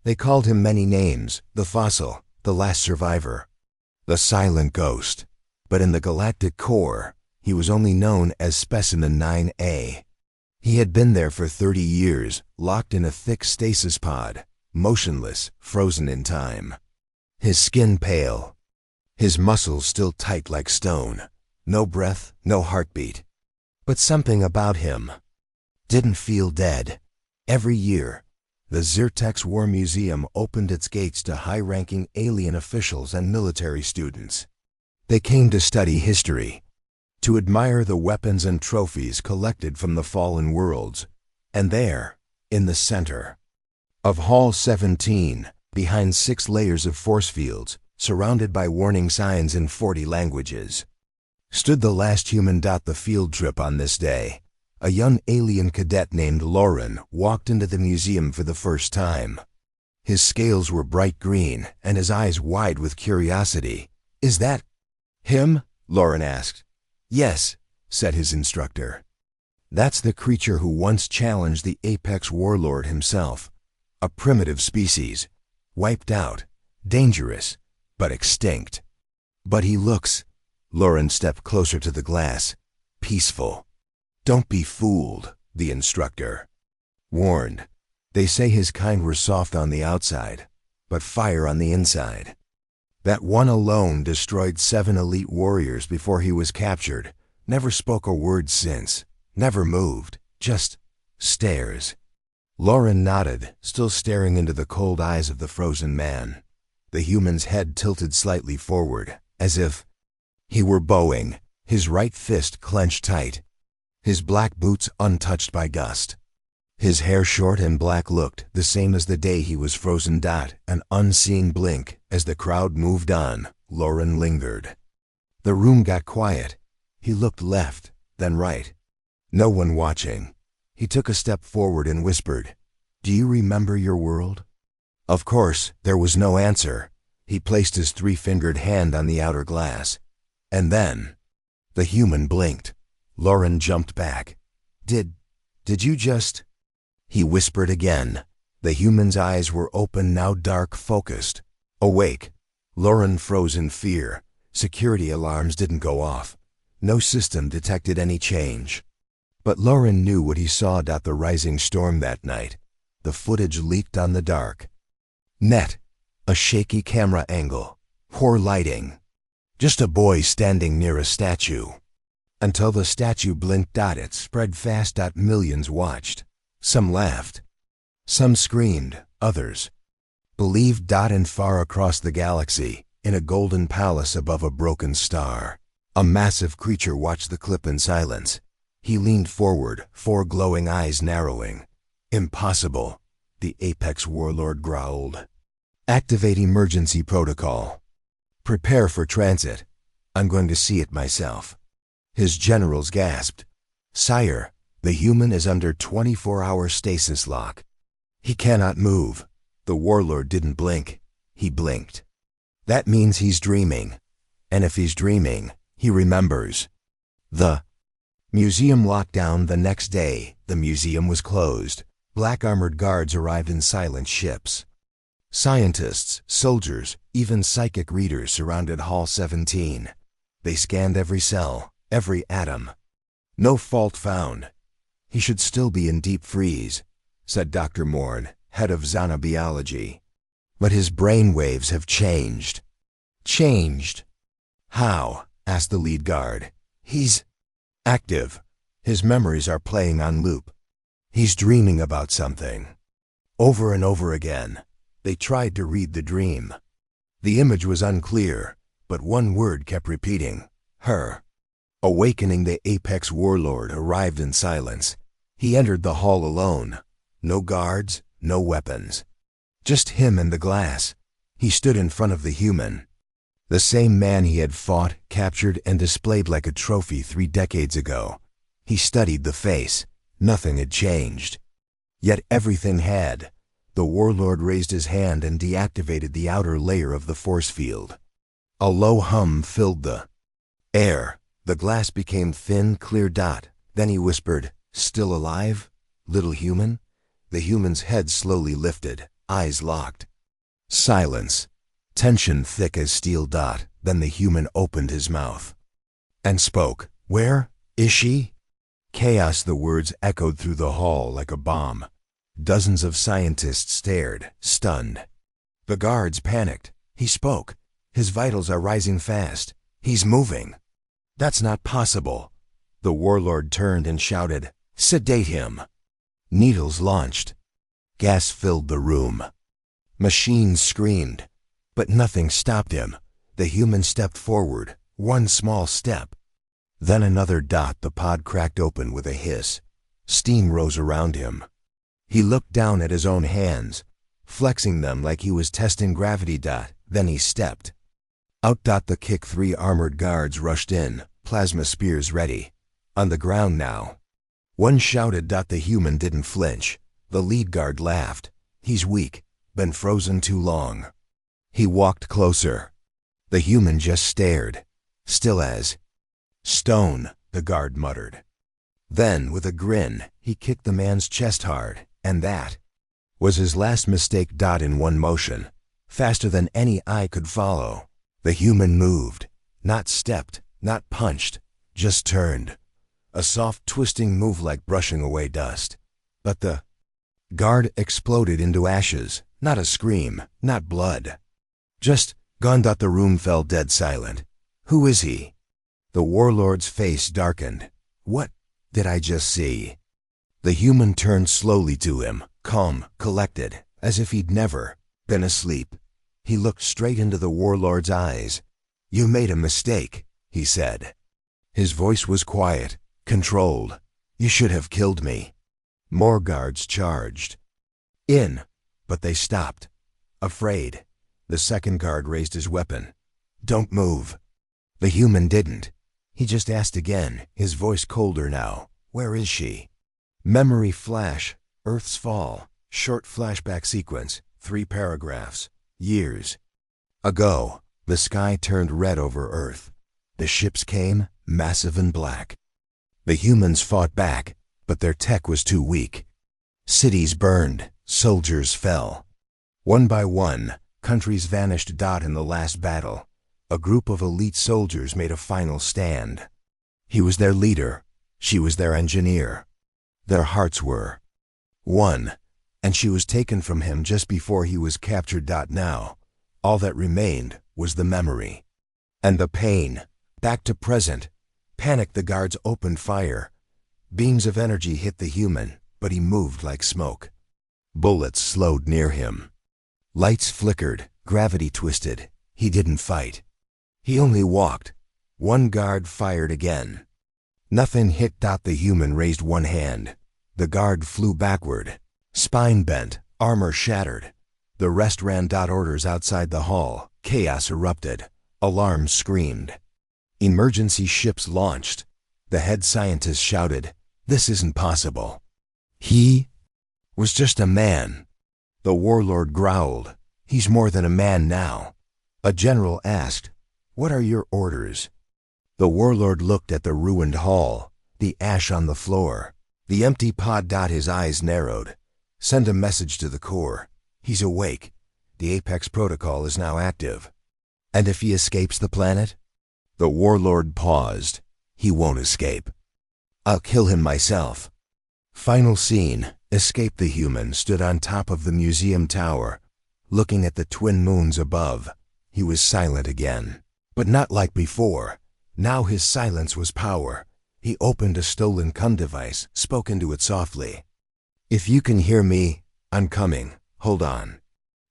They called him many names: the fossil, the last survivor, the silent ghost. But in the galactic core, he was only known as Specimen 9A. He had been there for 30 years, locked in a thick stasis pod, motionless, frozen in time. His skin pale, his muscles still tight like stone, no breath, no heartbeat. But something about him didn't feel dead. Every year, the Zyrtex War Museum opened its gates to high-ranking alien officials and military students. They came to study history, to admire the weapons and trophies collected from the fallen worlds. And there, in the center of Hall 17, behind 6 layers of force fields, surrounded by warning signs in 40 languages, stood the last human. The field trip on this day. A young alien cadet named Lauren walked into the museum for the first time. His scales were bright green, and his eyes wide with curiosity. "Is that him?" Lauren asked. "Yes," said his instructor. "That's the creature who once challenged the apex warlord himself. A primitive species, wiped out, dangerous, but extinct. But he looks," Lauren stepped closer to the glass, "peaceful." "Don't be fooled," the instructor warned. "They say his kind were soft on the outside, but fire on the inside. That one alone destroyed 7 elite warriors before he was captured, never spoke a word since, never moved, just stares." Lauren nodded, still staring into the cold eyes of the frozen man. The human's head tilted slightly forward, as if he were bowing, his right fist clenched tight, his black boots untouched by gust. His hair short and black, looked the same as the day he was frozen. An unseeing blink as the crowd moved on. Lauren lingered. The room got quiet. He looked left, then right. No one watching. He took a step forward and whispered, "Do you remember your world?" Of course, there was no answer. He placed his 3-fingered hand on the outer glass. And then, the human blinked. Lauren jumped back. Did you just—" He whispered again. The human's eyes were open now, dark, focused, awake. Lauren froze in fear. Security alarms didn't go off. No system detected any change. But Lauren knew what he saw. The rising storm that night. The footage leaked on the dark net. A shaky camera angle. Poor lighting. Just a boy standing near a statue. Until the statue blinked. It spread fast. Millions watched. Some laughed. Some screamed. Others believed. And far across the galaxy, in a golden palace above a broken star, a massive creature watched the clip in silence. He leaned forward, 4 glowing eyes narrowing. "Impossible," the apex warlord growled. "Activate emergency protocol. Prepare for transit. I'm going to see it myself." His generals gasped. "Sire, the human is under 24-hour stasis lock. He cannot move." The warlord didn't blink. He blinked. "That means he's dreaming. And if he's dreaming, he remembers." The museum locked down the next day. The museum was closed. Black armored guards arrived in silent ships. Scientists, soldiers, even psychic readers surrounded Hall 17. They scanned every cell, every atom. No fault found. "He should still be in deep freeze," said Dr. Morn, head of Xenobiology. "But his brain waves have changed." "Changed? How?" asked the lead guard. "He's active. His memories are playing on loop. He's dreaming about something." Over and over again, they tried to read the dream. The image was unclear, but one word kept repeating: her. Awakening the apex warlord arrived in silence. He entered the hall alone. No guards, no weapons. Just him and the glass. He stood in front of the human. The same man he had fought, captured, and displayed like a trophy 3 decades ago. He studied the face. Nothing had changed. Yet everything had. The warlord raised his hand and deactivated the outer layer of the force field. A low hum filled the air. The glass became thin, clear. Then he whispered, "Still alive, little human?" The human's head slowly lifted. eyes locked. Silence. Tension thick as steel. Then the human opened his mouth and spoke. "Where is she?" Chaos. The words echoed through the hall like a bomb. Dozens of scientists stared, stunned. The guards panicked. He spoke. "His vitals are rising fast. He's moving." "That's not possible." The warlord turned and shouted, "Sedate him." Needles launched. Gas filled the room. Machines screamed. But nothing stopped him. The human stepped forward, one small step. Then another. The pod cracked open with a hiss. Steam rose around him. He looked down at his own hands, flexing them like he was testing gravity. Then he stepped out. The kick. 3 armored guards rushed in, plasma spears ready. On the ground now. One shouted. The human didn't flinch. The lead guard laughed. "He's weak, been frozen too long." He walked closer. The human just stared, still as stone, the guard muttered. Then, with a grin, he kicked the man's chest hard, and that was his last mistake. In one motion, faster than any eye could follow, the human moved, not stepped, not punched, just turned. A soft, twisting move like brushing away dust. But the guard exploded into ashes, not a scream, not blood. Just gone. The room fell dead silent. "Who is he?" The warlord's face darkened. "What did I just see?" The human turned slowly to him, calm, collected, as if he'd never been asleep. He looked straight into the warlord's eyes. "You made a mistake," he said. His voice was quiet, controlled. "You should have killed me." More guards charged in, but they stopped, afraid. The second guard raised his weapon. "Don't move." The human didn't. He just asked again, his voice colder now. "Where is she?" Memory flash. Earth's fall. Short flashback sequence. 3 paragraphs. Years ago, the sky turned red over Earth. The ships came, massive and black. The humans fought back, but their tech was too weak. Cities burned, soldiers fell. One by one, countries vanished. In the last battle, a group of elite soldiers made a final stand. He was their leader, she was their engineer. Their hearts were one, and she was taken from him just before he was captured. Now, all that remained was the memory. And the pain. Back to present. Panicked, the guards opened fire. Beams of energy hit the human, but he moved like smoke. Bullets slowed near him. Lights flickered, gravity twisted. He didn't fight. He only walked. One guard fired again. Nothing hit. The human raised one hand. The guard flew backward. Spine bent, armor shattered. The rest ran. Orders outside the hall. Chaos erupted. Alarms screamed. Emergency ships launched. The head scientist shouted, "This isn't possible." He was just a man. The warlord growled, "He's more than a man now." A general asked, "What are your orders?" The warlord looked at the ruined hall, the ash on the floor, the empty pod. His eyes narrowed. "Send a message to the core. He's awake. The Apex protocol is now active. And if he escapes the planet?" The warlord paused. "He won't escape. I'll kill him myself." Final scene. Escape. The human stood on top of the museum tower, looking at the twin moons above. He was silent again, but not like before. Now his silence was power. He opened a stolen cum device, spoke into it softly. "If you can hear me, I'm coming. Hold on."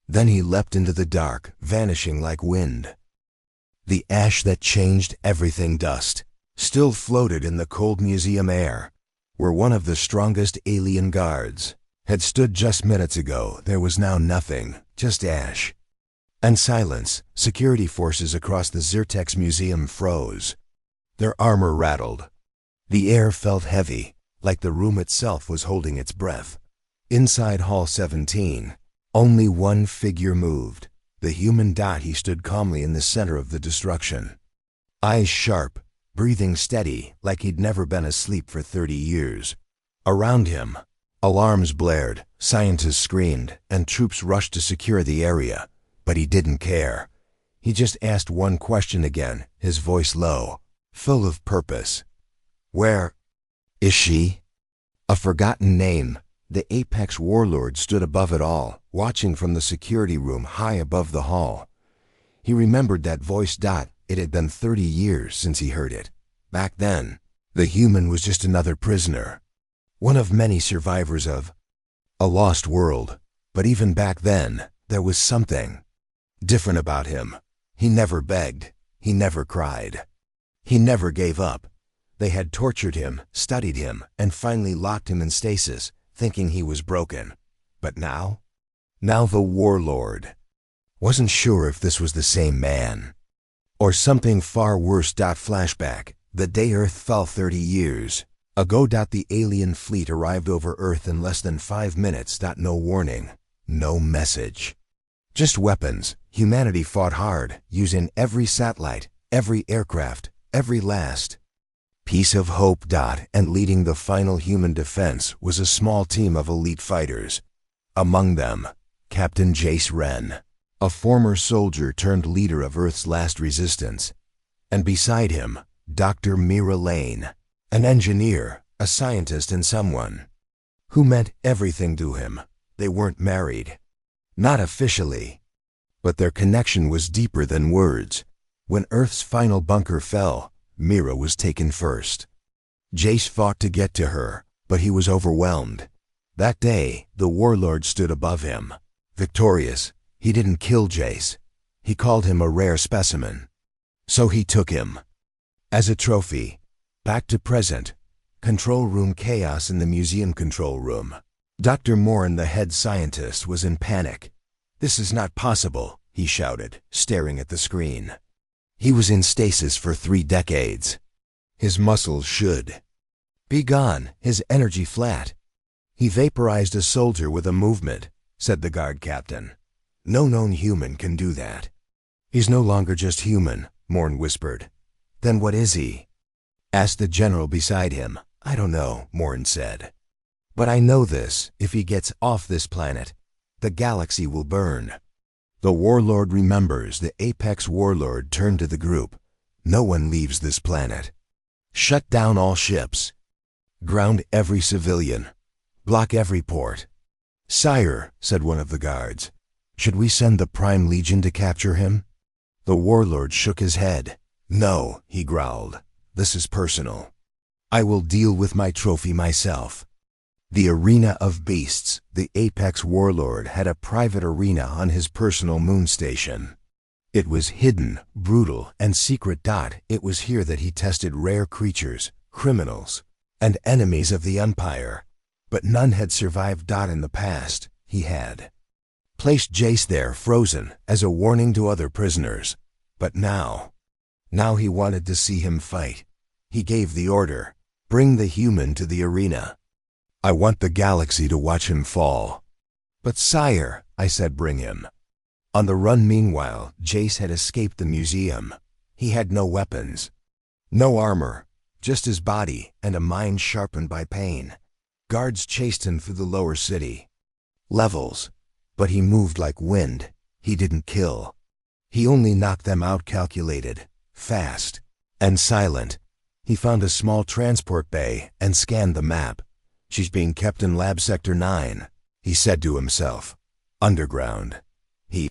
Then he leapt into the dark, vanishing like wind. The ash that changed everything, dust, still floated in the cold museum air, where one of the strongest alien guards had stood just minutes ago. There was now nothing, just ash. And silence. Security forces across the Zyrtex Museum froze. Their armor rattled. The air felt heavy, like the room itself was holding its breath. Inside Hall 17, only one figure moved. The human. He stood calmly in the center of the destruction. Eyes sharp, breathing steady, like he'd never been asleep for 30 years. Around him, Alarms blared, scientists screamed, and troops rushed to secure the area. But he didn't care. He just asked one question again, his voice low, full of purpose. Where is she? A forgotten name. The apex warlord stood above it all, watching from the security room high above the hall. He remembered that voice. It had been 30 years since he heard it. Back then, the human was just another prisoner. One of many survivors of a lost world. But even back then, there was something different about him. He never begged. He never cried. He never gave up. They had tortured him, studied him, and finally locked him in stasis, thinking he was broken. But now the warlord wasn't sure if this was the same man or something far worse. Flashback. The day Earth fell 30 years ago. The alien fleet arrived over Earth in less than 5 minutes. No warning, no message. Just weapons. Humanity fought hard, using every satellite, every aircraft, every last piece of hope. And leading the final human defense was a small team of elite fighters. Among them, Captain Jace Wren, a former soldier turned leader of Earth's last resistance. And beside him, Dr. Mira Lane, an engineer, a scientist, and someone who meant everything to him. They weren't married. Not officially. But their connection was deeper than words. When Earth's final bunker fell, Mira was taken first. Jace fought to get to her, but he was overwhelmed. That day, the warlord stood above him. Victorious, he didn't kill Jace. He called him a rare specimen. So he took him as a trophy. Back to present. Control room. Chaos in the museum control room. Dr. Morin, the head scientist, was in panic. "This is not possible," he shouted, staring at the screen. He was in stasis for 3 decades. His muscles should be gone, his energy flat. "He vaporized a soldier with a movement," said the guard captain. "No known human can do that." "He's no longer just human," Morn whispered. "Then what is he?" asked the general beside him. "I don't know," Morn said. "But I know this: if he gets off this planet, the galaxy will burn." The warlord remembers. The apex warlord turned to the group. "No one leaves this planet. Shut down all ships. Ground every civilian. Block every port." "Sire," said one of the guards, "should we send the Prime Legion to capture him?" The warlord shook his head. "No," he growled. "This is personal. I will deal with my trophy myself." The arena of beasts. The apex warlord had a private arena on his personal moon station. It was hidden, brutal, and secret. It was here that he tested rare creatures, criminals, and enemies of the Empire. But none had survived. In the past, he had placed Jace there, frozen, as a warning to other prisoners. But now he wanted to see him fight. He gave the order, "Bring the human to the arena. I want the galaxy to watch him fall." "But sire," I said, "bring him." On the run meanwhile, Jace had escaped the museum. He had no weapons, no armor, just his body and a mind sharpened by pain. Guards chased him through the lower city levels, but he moved like wind. He didn't kill. He only knocked them out. Calculated, fast, and silent. He found a small transport bay and scanned the map. "She's being kept in Lab Sector 9, he said to himself. Underground. He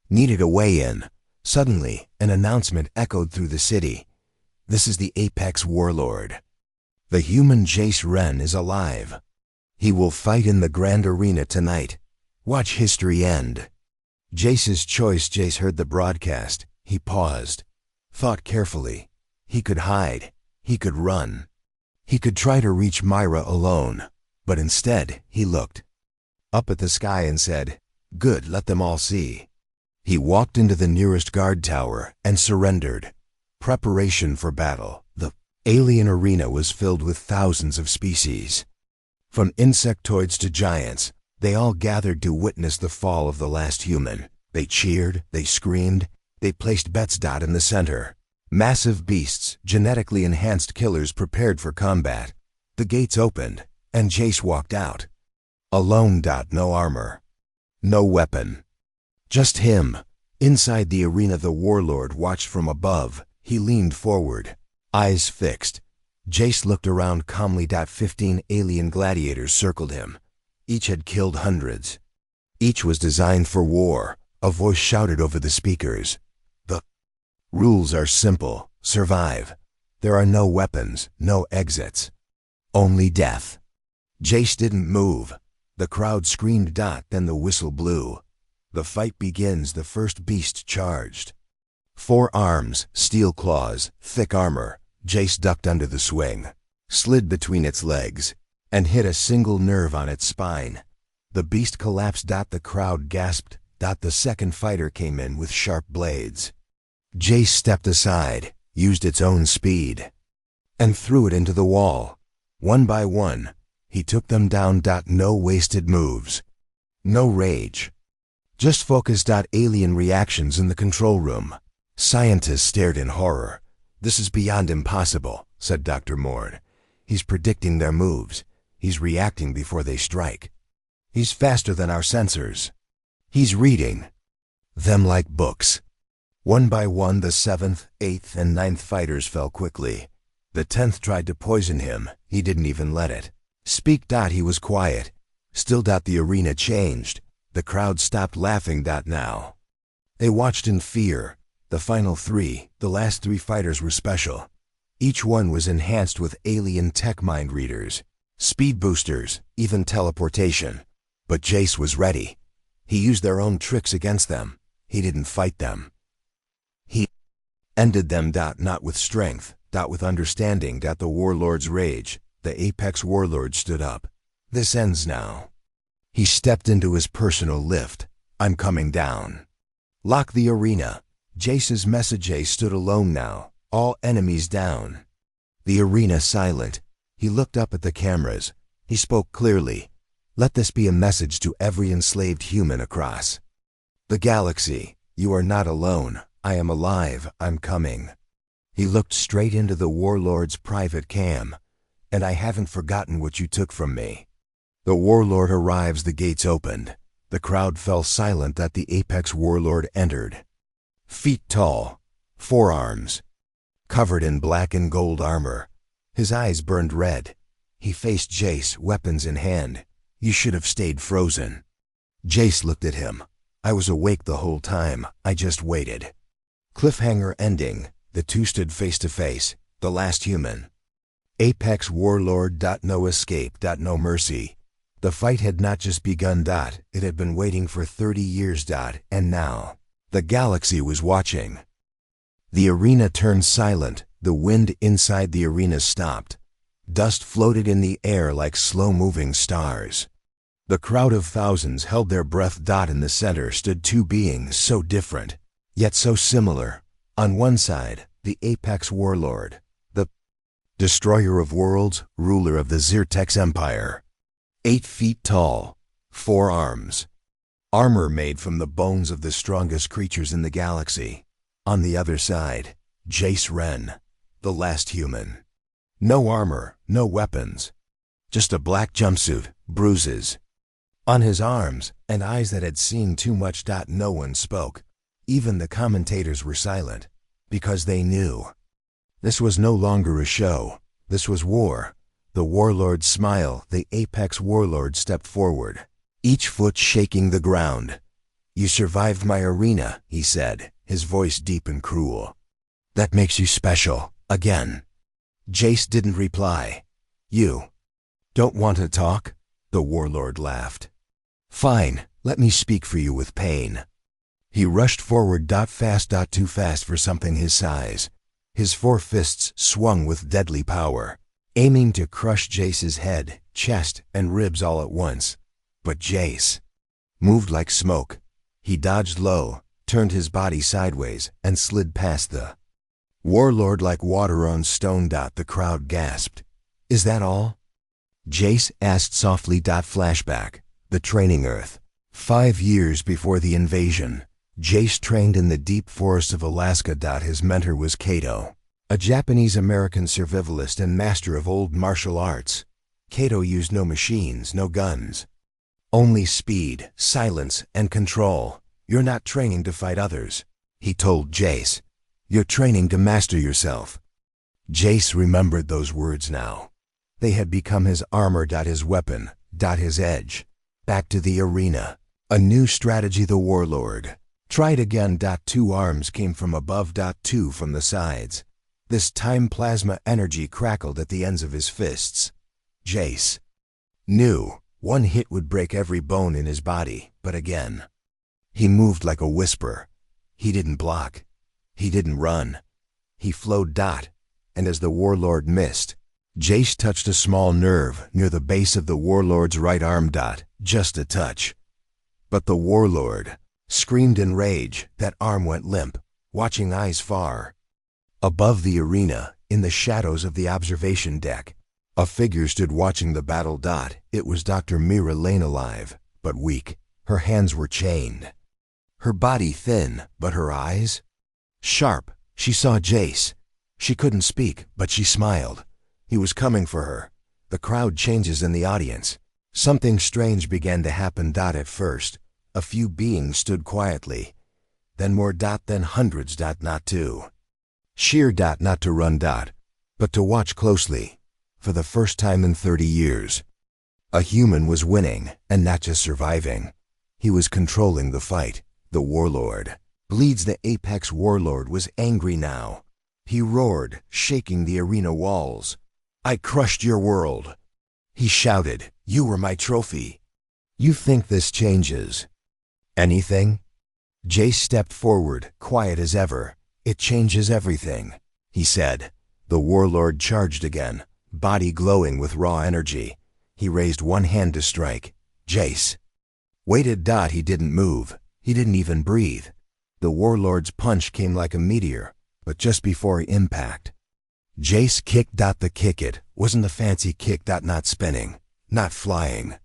needed a way in. Suddenly, an announcement echoed through the city. "This is the apex warlord. The human Jace Wren is alive. He will fight in the grand arena tonight. Watch history end." Jace's choice. Jace heard the broadcast. He paused, thought carefully. He could hide. He could run. He could try to reach Myra alone. But instead, he looked up at the sky and said, "Good, let them all see." He walked into the nearest guard tower and surrendered. Preparation for battle. The alien arena was filled with thousands of species. From insectoids to giants, they all gathered to witness the fall of the last human. They cheered, they screamed, they placed bets. In the center, massive beasts, genetically enhanced killers prepared for combat. The gates opened, and Jace walked out. Alone. No armor. No weapon. Just him. Inside the arena, the warlord watched from above. He leaned forward, eyes fixed. Jace looked around calmly. 15 alien gladiators circled him. Each had killed hundreds. Each was designed for war. A voice shouted over the speakers. The rules are simple. Survive. There are no weapons, no exits. Only death. Jace didn't move. The crowd screamed. Then the whistle blew. The fight begins. The first beast charged. 4 arms, steel claws, thick armor. Jace ducked under the swing, slid between its legs, and hit a single nerve on its spine. The beast collapsed. The crowd gasped. The second fighter came in with sharp blades. Jace stepped aside, used its own speed, and threw it into the wall. One by one, he took them down. No wasted moves. No rage. Just focus. Alien reactions in the control room. Scientists stared in horror. "This is beyond impossible," said Dr. Mord. "He's predicting their moves. He's reacting before they strike. He's faster than our sensors. He's reading them like books." One by one, the 7th, 8th, and 9th fighters fell quickly. The 10th tried to poison him. He didn't even let it speak. He was quiet. Still. The arena changed. The crowd stopped laughing. Now they watched in fear. The final 3, the last 3 fighters were special. Each one was enhanced with alien tech, mind readers, speed boosters, even teleportation. But Jace was ready. He used their own tricks against them. He didn't fight them. He ended them. Not with strength, with understanding. The warlord's rage. The apex warlord stood up. "This ends now." He stepped into his personal lift. "I'm coming down." Lock the arena. Jace's message stood alone now. All enemies down. The arena silent. He looked up at the cameras. He spoke clearly. "Let this be a message to every enslaved human across the galaxy. You are not alone. I am alive. I'm coming." He looked straight into the warlord's private cam. "And I haven't forgotten what you took from me." The warlord arrives. The gates opened. The crowd fell silent. The apex warlord entered. Feet tall, 4 arms, covered in black and gold armor. His eyes burned red. He faced Jace, weapons in hand. "You should have stayed frozen." Jace looked at him. "I was awake the whole time. I just waited." Cliffhanger ending. The 2 stood face to face. The last human. Apex warlord. No escape. No mercy. The fight had not just begun. It had been waiting for 30 years. And now the galaxy was watching. The arena turned silent. The wind inside the arena stopped. Dust floated in the air like slow-moving stars. The crowd of thousands held their breath. In the center stood 2 beings so different, yet so similar. On one side, the apex warlord, the destroyer of worlds, ruler of the Zyrtex Empire. 8 feet tall, 4 arms. Armor made from the bones of the strongest creatures in the galaxy. On the other side, Jace Wren, the last human. No armor, no weapons. Just a black jumpsuit, bruises on his arms, and eyes that had seen too much. No one spoke. Even the commentators were silent, because they knew. This was no longer a show. This was war. The warlord smiled. The apex warlord stepped forward, each foot shaking the ground. "You survived my arena," he said, his voice deep and cruel. "That makes you special, again." Jace didn't reply. "You don't want to talk?" The warlord laughed. "Fine, let me speak for you with pain." He rushed forward. Fast. Too fast for something his size. His 4 fists swung with deadly power, aiming to crush Jace's head, chest, and ribs all at once. But Jace moved like smoke. He dodged low, turned his body sideways, and slid past the warlord like water on stone. The crowd gasped. "Is that all?" Jace asked softly. Flashback. The training Earth. 5 years before the invasion. Jace trained in the deep forests of Alaska. His mentor was Kato, a Japanese-American survivalist and master of old martial arts. Kato used no machines, no guns. Only speed, silence, and control. You're not training to fight others, he told Jace. You're training to master yourself. Jace remembered those words now. They had become his armor, his weapon, his edge. Back to the arena. A new strategy, the Warlord. Tried again. 2 arms came from above. 2 from the sides. This time plasma energy crackled at the ends of his fists. Jace knew 1 hit would break every bone in his body, but again. He moved like a whisper. He didn't block. He didn't run. He flowed. And as the Warlord missed, Jace touched a small nerve near the base of the Warlord's right arm. Just a touch. But the Warlord screamed in rage. That arm went limp, watching eyes far. Above the arena, in the shadows of the observation deck, a figure stood watching the battle. It was Dr. Mira Lane, alive, but weak. Her hands were chained. Her body thin, but her eyes sharp. She saw Jace. She couldn't speak, but she smiled. He was coming for her. The crowd changes in the audience. Something strange began to happen. At first, a few beings stood quietly. Then more. Then hundreds. Not to sheer. Not to run. But to watch closely. For the first time in 30 years, a human was winning, and not just surviving. He was controlling the fight. The Warlord. Bleeds, the apex Warlord, was angry now. He roared, shaking the arena walls. I crushed your world. He shouted, you were my trophy. You think this changes anything? Jace stepped forward, quiet as ever. It changes everything, he said. The Warlord charged again, body glowing with raw energy. He raised 1 hand to strike. Jace waited. He didn't move. He didn't even breathe. The Warlord's punch came like a meteor, but just before impact, Jace kicked. The kick, it wasn't a fancy kick. Not spinning, not flying,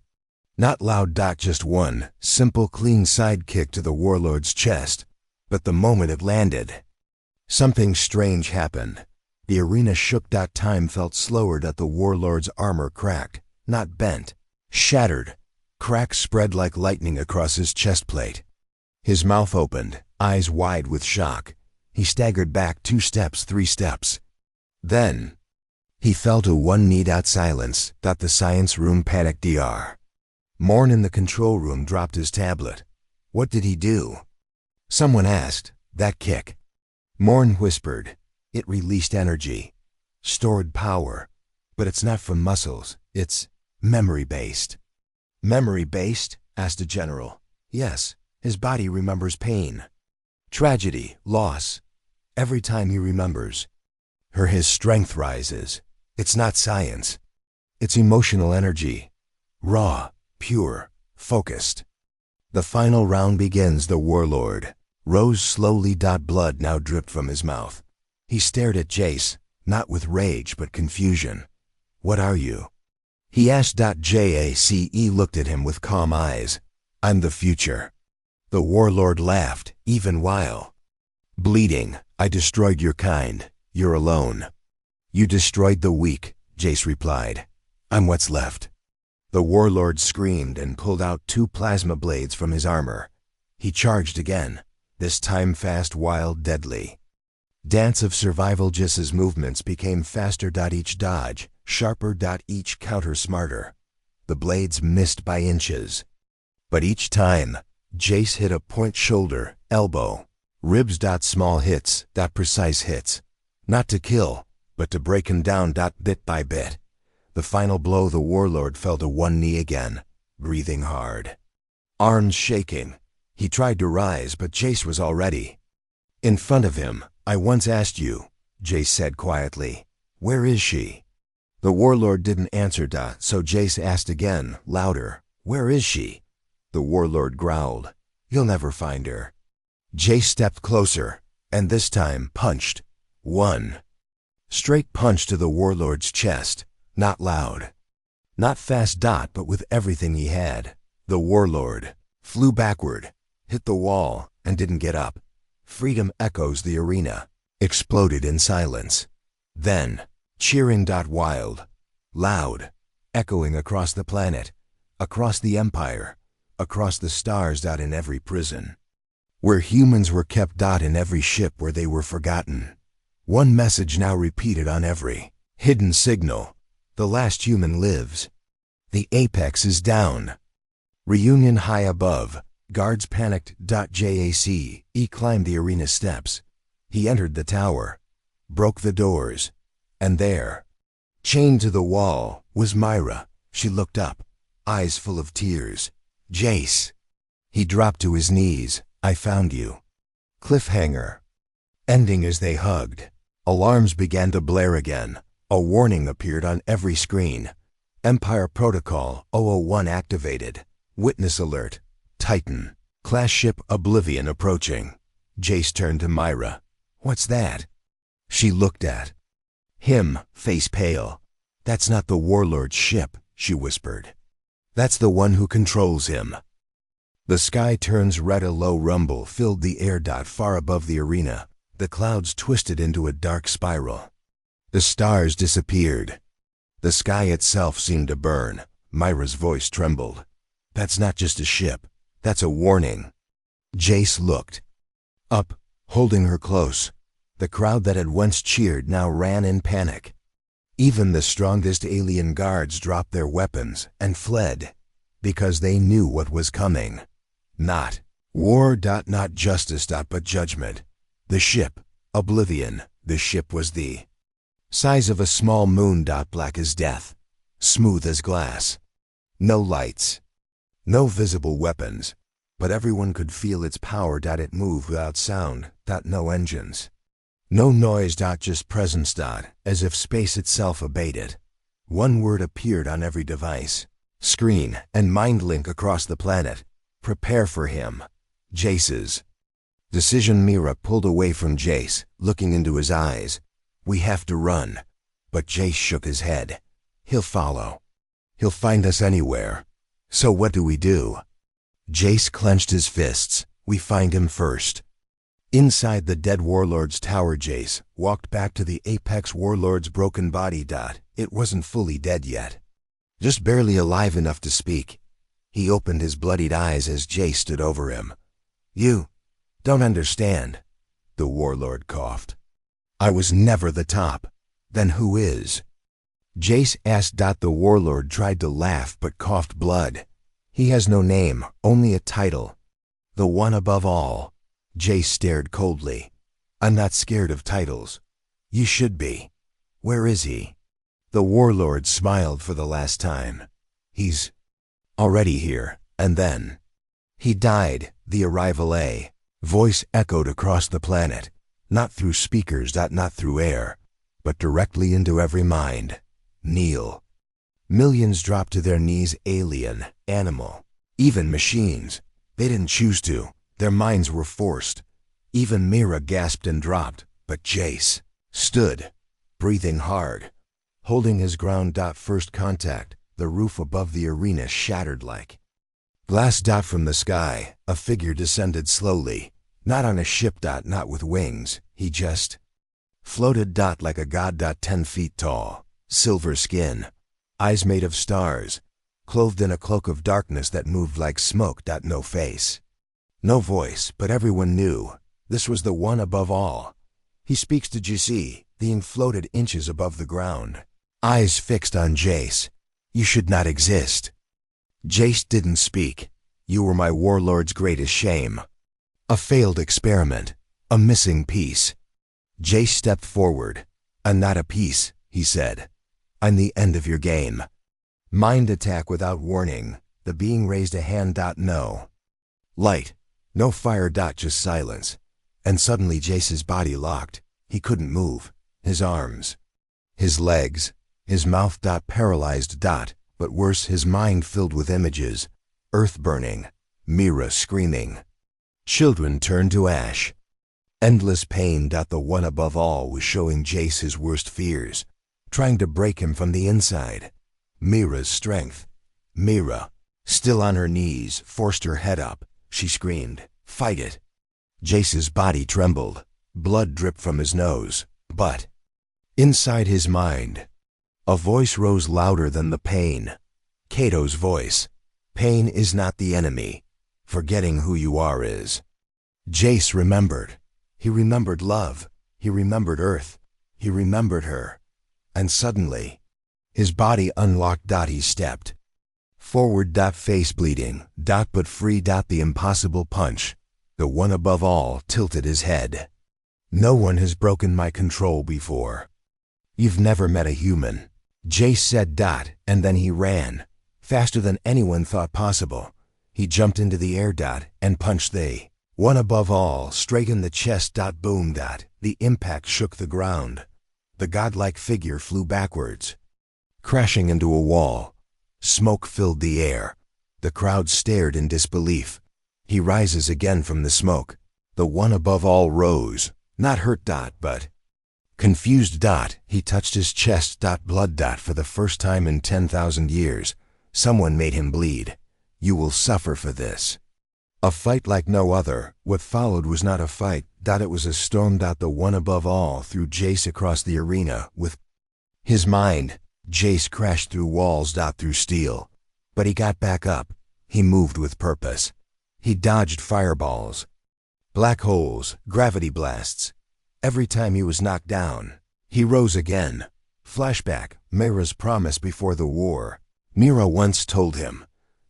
not loud. Just one simple, clean side kick to the Warlord's chest. But the moment it landed, something strange happened. The arena shook. Time felt slower. The Warlord's armor cracked, not bent, shattered. Cracks spread like lightning across his chest plate. His mouth opened, eyes wide with shock. He staggered back 2 steps, 3 steps. Then he fell to 1 knee. Silence. The science room panicked. Morn in the control room dropped his tablet. What did he do? Someone asked. That kick. Morn whispered. It released energy, stored power, but it's not from muscles. It's memory-based. Memory-based? Asked the general. Yes, his body remembers pain, tragedy, loss. Every time he remembers, his strength rises. It's not science. It's emotional energy. Raw, pure, focused. The final round begins. The Warlord rose slowly. Blood now dripped from his mouth. He stared at Jace, not with rage but confusion. What are you? He asked. Jace looked at him with calm eyes. I'm the future. The Warlord laughed, even while bleeding. I destroyed your kind. You're alone. You destroyed the weak, Jace replied. I'm what's left. The Warlord screamed and pulled out 2 plasma blades from his armor. He charged again, this time fast, wild, deadly. Dance of survival. Jace's movements became faster. Each dodge sharper. Each counter smarter. The blades missed by inches. But each time, Jace hit a point: shoulder, elbow, ribs. Small hits. Precise hits. Not to kill, but to break him down. Bit by bit. The final blow. The Warlord fell to 1 knee again, breathing hard, arms shaking. He tried to rise, but Jace was already in front of him. I once asked you, Jace said quietly. Where is she? The Warlord didn't answer. So Jace asked again, louder. Where is she? The Warlord growled. You'll never find her. Jace stepped closer, and this time punched. 1 straight punch to the Warlord's chest. Not loud, not fast. But with everything he had. The Warlord flew backward, hit the wall, and didn't get up. Freedom echoes the arena, exploded in silence. Then, cheering. Wild, loud, echoing across the planet, across the empire, across the stars. In every prison where humans were kept. In every ship where they were forgotten. One message now repeated on every hidden signal. The last human lives. The apex is down. Reunion high above. Guards panicked. Jace climbed the arena steps. He entered the tower, broke the doors, and there, chained to the wall, was Myra. She looked up, eyes full of tears. Jace. He dropped to his knees. I found you. Cliffhanger. Ending as they hugged. Alarms began to blare again. A warning appeared on every screen. Empire Protocol 001 activated. Witness alert. Titan. Class ship Oblivion approaching. Jace turned to Myra. What's that? She looked at him, face pale. That's not the Warlord's ship, she whispered. That's the one who controls him. The sky turns red. A low rumble filled the air. Far above the arena, the clouds twisted into a dark spiral. The stars disappeared. The sky itself seemed to burn. Myra's voice trembled. That's not just a ship. That's a warning. Jace looked up, holding her close. The crowd that had once cheered now ran in panic. Even the strongest alien guards dropped their weapons and fled, because they knew what was coming. Not war. Not justice. But judgment. The ship, Oblivion. The ship was the size of a small moon. Black as death, smooth as glass. No lights, no visible weapons, but everyone could feel its power. It moved without sound. No engines, no noise. Just presence. As if space itself obeyed it. One word appeared on every device, screen, and mind link across the planet. Prepare for him. Jace's decision. Myra pulled away from Jace, looking into his eyes. We have to run. But Jace shook his head. He'll follow. He'll find us anywhere. So what do we do? Jace clenched his fists. We find him first. Inside the dead Warlord's tower, Jace walked back to the apex Warlord's broken body. It wasn't fully dead yet, just barely alive enough to speak. He opened his bloodied eyes as Jace stood over him. You don't understand, the Warlord coughed. I was never the top. Then who is? Jace asked. The Warlord tried to laugh but coughed blood. He has no name, only a title. The one above all. Jace stared coldly. I'm not scared of titles. You should be. Where is he? The Warlord smiled for the last time. He's already here. And then he died. The arrival A voice echoed across the planet. Not through speakers. Not through air, but directly into every mind. Kneel. Millions dropped to their knees. Alien, animal, even machines. They didn't choose to. Their minds were forced. Even Myra gasped and dropped, but Jace stood, breathing hard, holding his ground. First contact. The roof above the arena shattered like glass. From the sky, a figure descended slowly. Not on a ship. Not with wings. He just floated. Like a god. 10 feet tall, silver skin, eyes made of stars, clothed in a cloak of darkness that moved like smoke. No face, no voice, but everyone knew this was the one above all. He speaks to Jace. The ink floated inches above the ground, eyes fixed on Jace. You should not exist. Jace didn't speak. You were my Warlord's greatest shame. A failed experiment, a missing piece. Jace stepped forward. I'm not a piece, he said. I'm the end of your game. Mind attack without warning. The being raised a hand. No light, no fire. Just silence. And suddenly Jace's body locked. He couldn't move. His arms, his legs, his mouth. Paralyzed. But worse, his mind filled with images. Earth burning, Myra screaming. Children turned to ash. Endless pain. The one above all was showing Jace his worst fears, trying to break him from the inside. Myra's strength. Myra, still on her knees, forced her head up. She screamed, "Fight it!" Jace's body trembled. Blood dripped from his nose. But inside his mind, a voice rose louder than the pain. Cato's voice. Pain is not the enemy. Forgetting who you are is. Jace remembered. He remembered love. He remembered Earth. He remembered her. And suddenly, his body unlocked. He stepped forward. Face bleeding. But free. The impossible punch. The one above all tilted his head. No one has broken my control before. You've never met a human. Jace said. And then he ran. Faster than anyone thought possible. He jumped into the air. And punched the one above all straight in the chest. Boom. The impact shook the ground. The godlike figure flew backwards, crashing into a wall. Smoke filled the air. The crowd stared in disbelief. He rises again from the smoke. The one above all rose, not hurt. But confused. He touched his chest. Blood. For the first time in 10,000 years, someone made him bleed. You will suffer for this. A fight like no other. What followed was not a fight. It was a storm. The one above all threw Jace across the arena with his mind. Jace crashed through walls. Through steel. But he got back up. He moved with purpose. He dodged fireballs, black holes, gravity blasts. Every time he was knocked down, he rose again. Flashback, Mira's promise before the war. Mira once told him,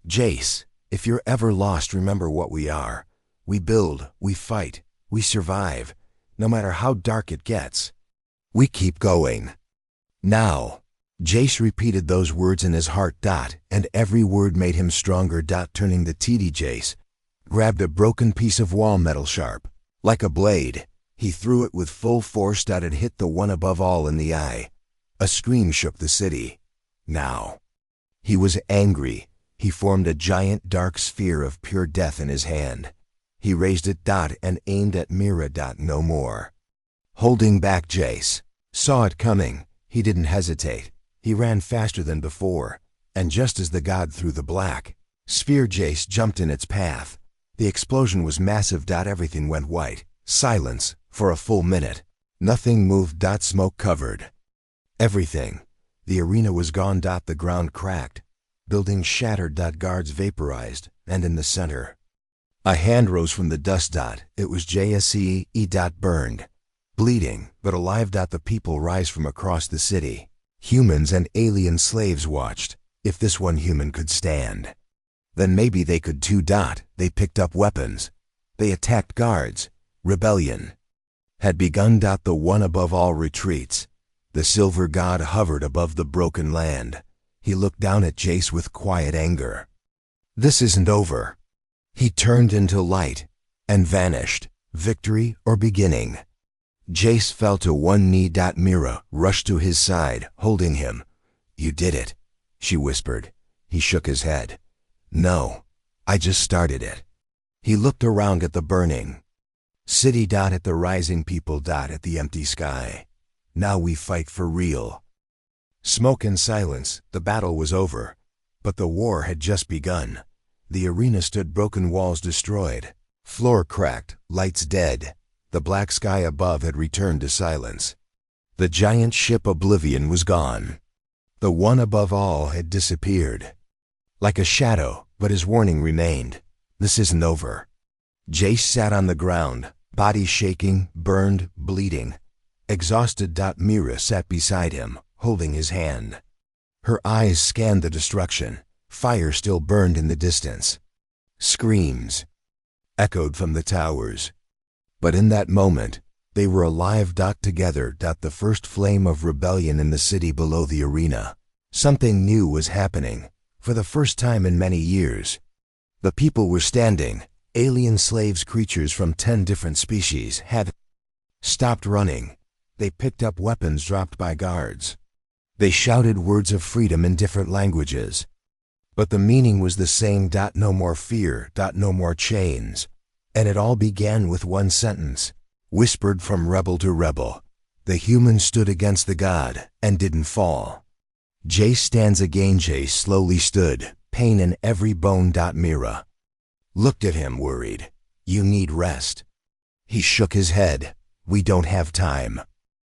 Jace, if you're ever lost, remember what we are. We build, we fight, we survive. No matter how dark it gets, we keep going. Now, Jace repeated those words in his heart. And every word made him stronger. Turning the TD, Jace grabbed a broken piece of wall metal sharp. Like a blade, he threw it with full force. It hit the one above all in the eye. A scream shook the city. Now, he was angry. He formed a giant dark sphere of pure death in his hand. He raised it. And aimed at Mira. No more holding back. Jace saw it coming. He didn't hesitate. He ran faster than before. And just as the god threw the black sphere, Jace jumped in its path. The explosion was massive. Everything went white. Silence for a full minute. Nothing moved. Smoke covered everything. The arena was gone. The ground cracked. Buildings shattered. Guards vaporized. And in the center, a hand rose from the dust. It was JSE. Burned, bleeding, but alive. The people rise from across the city. Humans and alien slaves watched. If this one human could stand, then maybe they could too. They picked up weapons. They attacked guards. Rebellion had begun. The one above all retreats. The silver god hovered above the broken land. He looked down at Jace with quiet anger. This isn't over. He turned into light and vanished. Victory or beginning? Jace fell to one knee. Mira rushed to his side, holding him. You did it, she whispered. He shook his head. No, I just started it. He looked around at the burning city. At the rising people. At the empty sky. Now we fight for real. Smoke and silence. The battle was over. But the war had just begun. The arena stood, broken walls destroyed. Floor cracked, lights dead. The black sky above had returned to silence. The giant ship Oblivion was gone. The one above all had disappeared. Like a shadow, but his warning remained. This isn't over. Jace sat on the ground, body shaking, burned, bleeding. Exhausted. Mira sat beside him, holding his hand. Her eyes scanned the destruction. Fire still burned in the distance. Screams echoed from the towers. But in that moment, they were alive. Together. The first flame of rebellion in the city below the arena. Something new was happening, for the first time in many years. The people were standing. Alien slaves, creatures from 10 different species, had stopped running. They picked up weapons dropped by guards. They shouted words of freedom in different languages. But the meaning was the same. No more fear. No more chains. And it all began with one sentence, whispered from rebel to rebel. The human stood against the god and didn't fall. Jace stands again. Jace slowly stood, pain in every bone. Mira looked at him, worried. You need rest. He shook his head. We don't have time.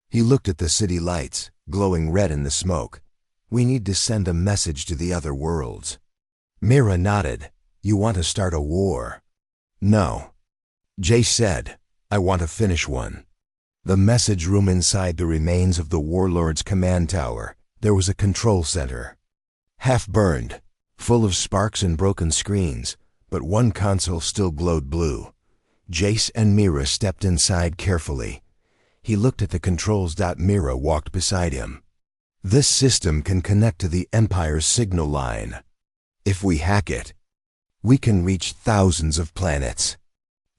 He looked at the city lights, glowing red in the smoke. We need to send a message to the other worlds. Mira nodded. You want to start a war? No. Jace said, I want to finish one. The message room inside the remains of the Warlord's command tower. There was a control center. Half burned, full of sparks and broken screens, but one console still glowed blue. Jace and Mira stepped inside carefully. He looked at the controls. Mira walked beside him. This system can connect to the Empire's signal line. If we hack it, we can reach thousands of planets.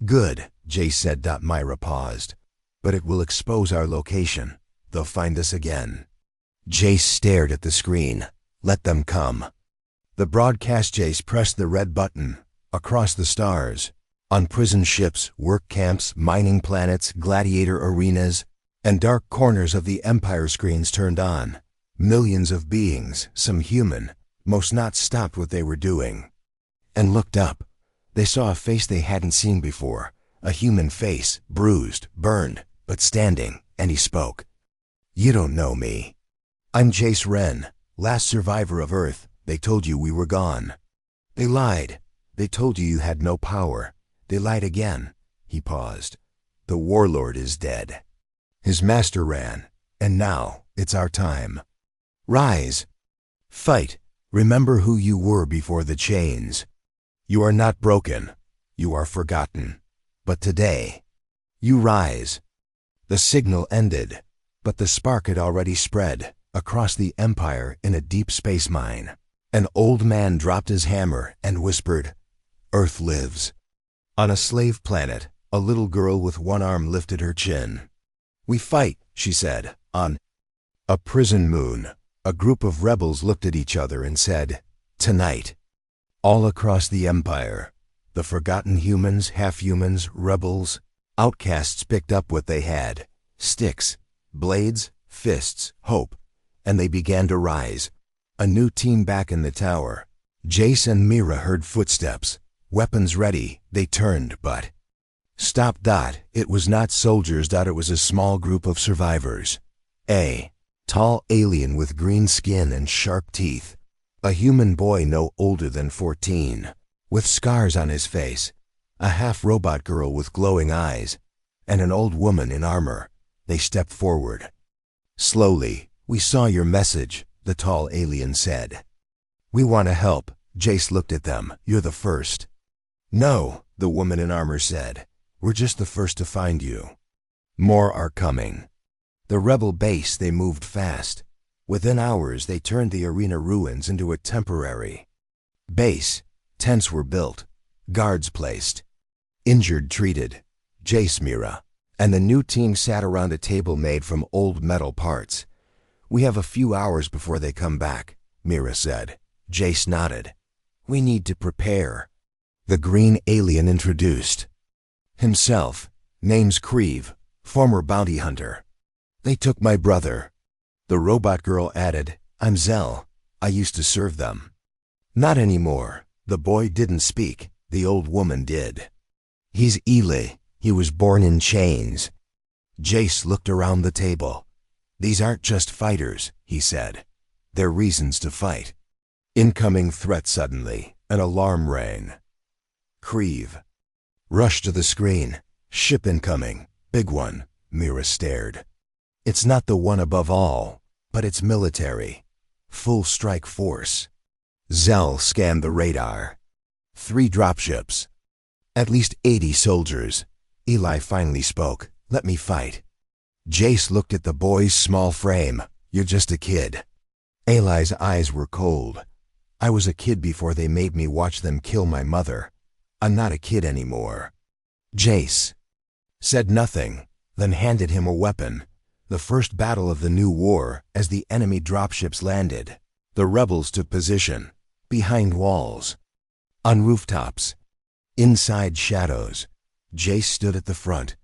Good, Jace said. Mira paused. But it will expose our location. They'll find us again. Jace stared at the screen. Let them come. The broadcast. Jace pressed the red button. Across the stars, on prison ships, work camps, mining planets, gladiator arenas, and dark corners of the Empire, screens turned on. Millions of beings, some human, most not, stopped what they were doing and looked up. They saw a face they hadn't seen before, a human face, bruised, burned, but standing, and he spoke. You don't know me. I'm Jace Wren, last survivor of Earth. They told you we were gone. They lied. They told you had no power. They lied again. He paused. The Warlord is dead. His master ran, and now it's our time. Rise. Fight. Remember who you were before the chains. You are not broken. You are forgotten. But today, you rise. The signal ended, but the spark had already spread across the Empire in a deep space mine. An old man dropped his hammer and whispered, Earth lives. On a slave planet, a little girl with one arm lifted her chin. We fight, she said, on a prison moon. A group of rebels looked at each other and said, Tonight. All across the Empire, the forgotten humans, half-humans, rebels, outcasts picked up what they had, sticks, blades, fists, hope, and they began to rise. A new team back in the tower. Jace and Mira heard footsteps. Weapons ready, they turned, but stop. It was not soldiers. It was a small group of survivors. A tall alien with green skin and sharp teeth. A human boy no older than 14, with scars on his face. A half-robot girl with glowing eyes, and an old woman in armor. They stepped forward. Slowly, we saw your message, the tall alien said. We want to help. Jace looked at them. You're the first. No, the woman in armor said. We're just the first to find you. More are coming. The rebel base, they moved fast. Within hours, they turned the arena ruins into a temporary base. Tents were built, guards placed, injured treated. Jace, Mira, and the new team sat around a table made from old metal parts. We have a few hours before they come back, Mira said. Jace nodded. We need to prepare. The green alien introduced himself. Name's Creve, former bounty hunter. They took my brother. The robot girl added, I'm Zell. I used to serve them. Not anymore. The boy didn't speak. The old woman did. He's Ely. He was born in chains. Jace looked around the table. These aren't just fighters, he said. They're reasons to fight. Incoming threat. Suddenly, an alarm rang. Creve rushed to the screen. Ship incoming. Big one. Mira stared. It's not the one above all, but it's military. Full strike force. Zell scanned the radar. 3 dropships. At least 80 soldiers. Eli finally spoke. Let me fight. Jace looked at the boy's small frame. You're just a kid. Eli's eyes were cold. I was a kid before they made me watch them kill my mother. I'm not a kid anymore. Jace said nothing, then handed him a weapon. The first battle of the new war. As the enemy dropships landed, the rebels took position. Behind walls. On rooftops. Inside shadows. Jace stood at the front.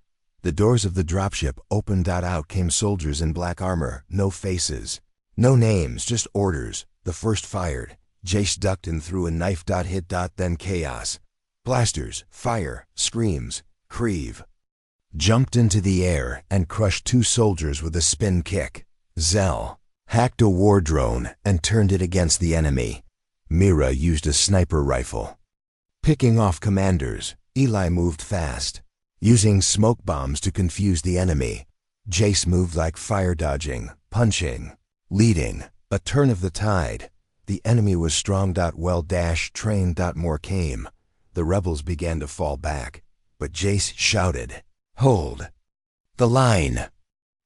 The doors of the dropship opened. Out came soldiers in black armor. No faces. No names, just orders. The first fired. Jace ducked and threw a knife. Hit. Then chaos. Blasters, fire, screams. Creve jumped into the air and crushed 2 soldiers with a spin kick. Zell hacked a war drone and turned it against the enemy. Mira used a sniper rifle. Picking off commanders, Eli moved fast, using smoke bombs to confuse the enemy. Jace moved like fire dodging, punching, leading, a turn of the tide. The enemy was strong. Well-trained. More came. The rebels began to fall back, but Jace shouted, "Hold the line!"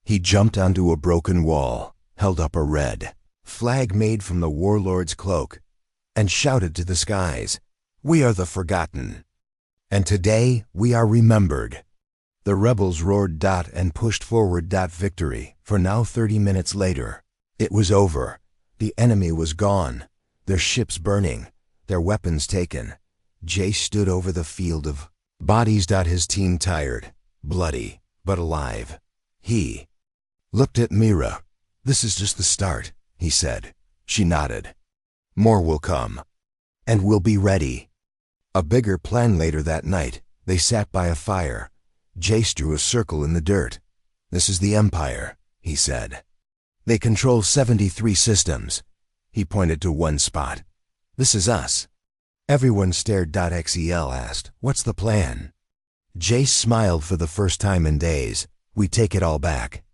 He jumped onto a broken wall, held up a red flag made from the Warlord's cloak, and shouted to the skies, "We are the forgotten, and today we are remembered." The rebels roared and pushed forward. Victory. For now 30 minutes later, it was over. The enemy was gone, their ships burning, their weapons taken. Jace stood over the field of bodies. His team tired, bloody, but alive. He looked at Mira. "This is just the start," he said. She nodded. "More will come, and we'll be ready." A bigger plan. Later that night, they sat by a fire. Jace drew a circle in the dirt. "This is the Empire," he said. "They control 73 systems." He pointed to one spot. "This is us." Everyone stared. Xel asked, "What's the plan?" Jace smiled. "For the first time in days, we take it all back."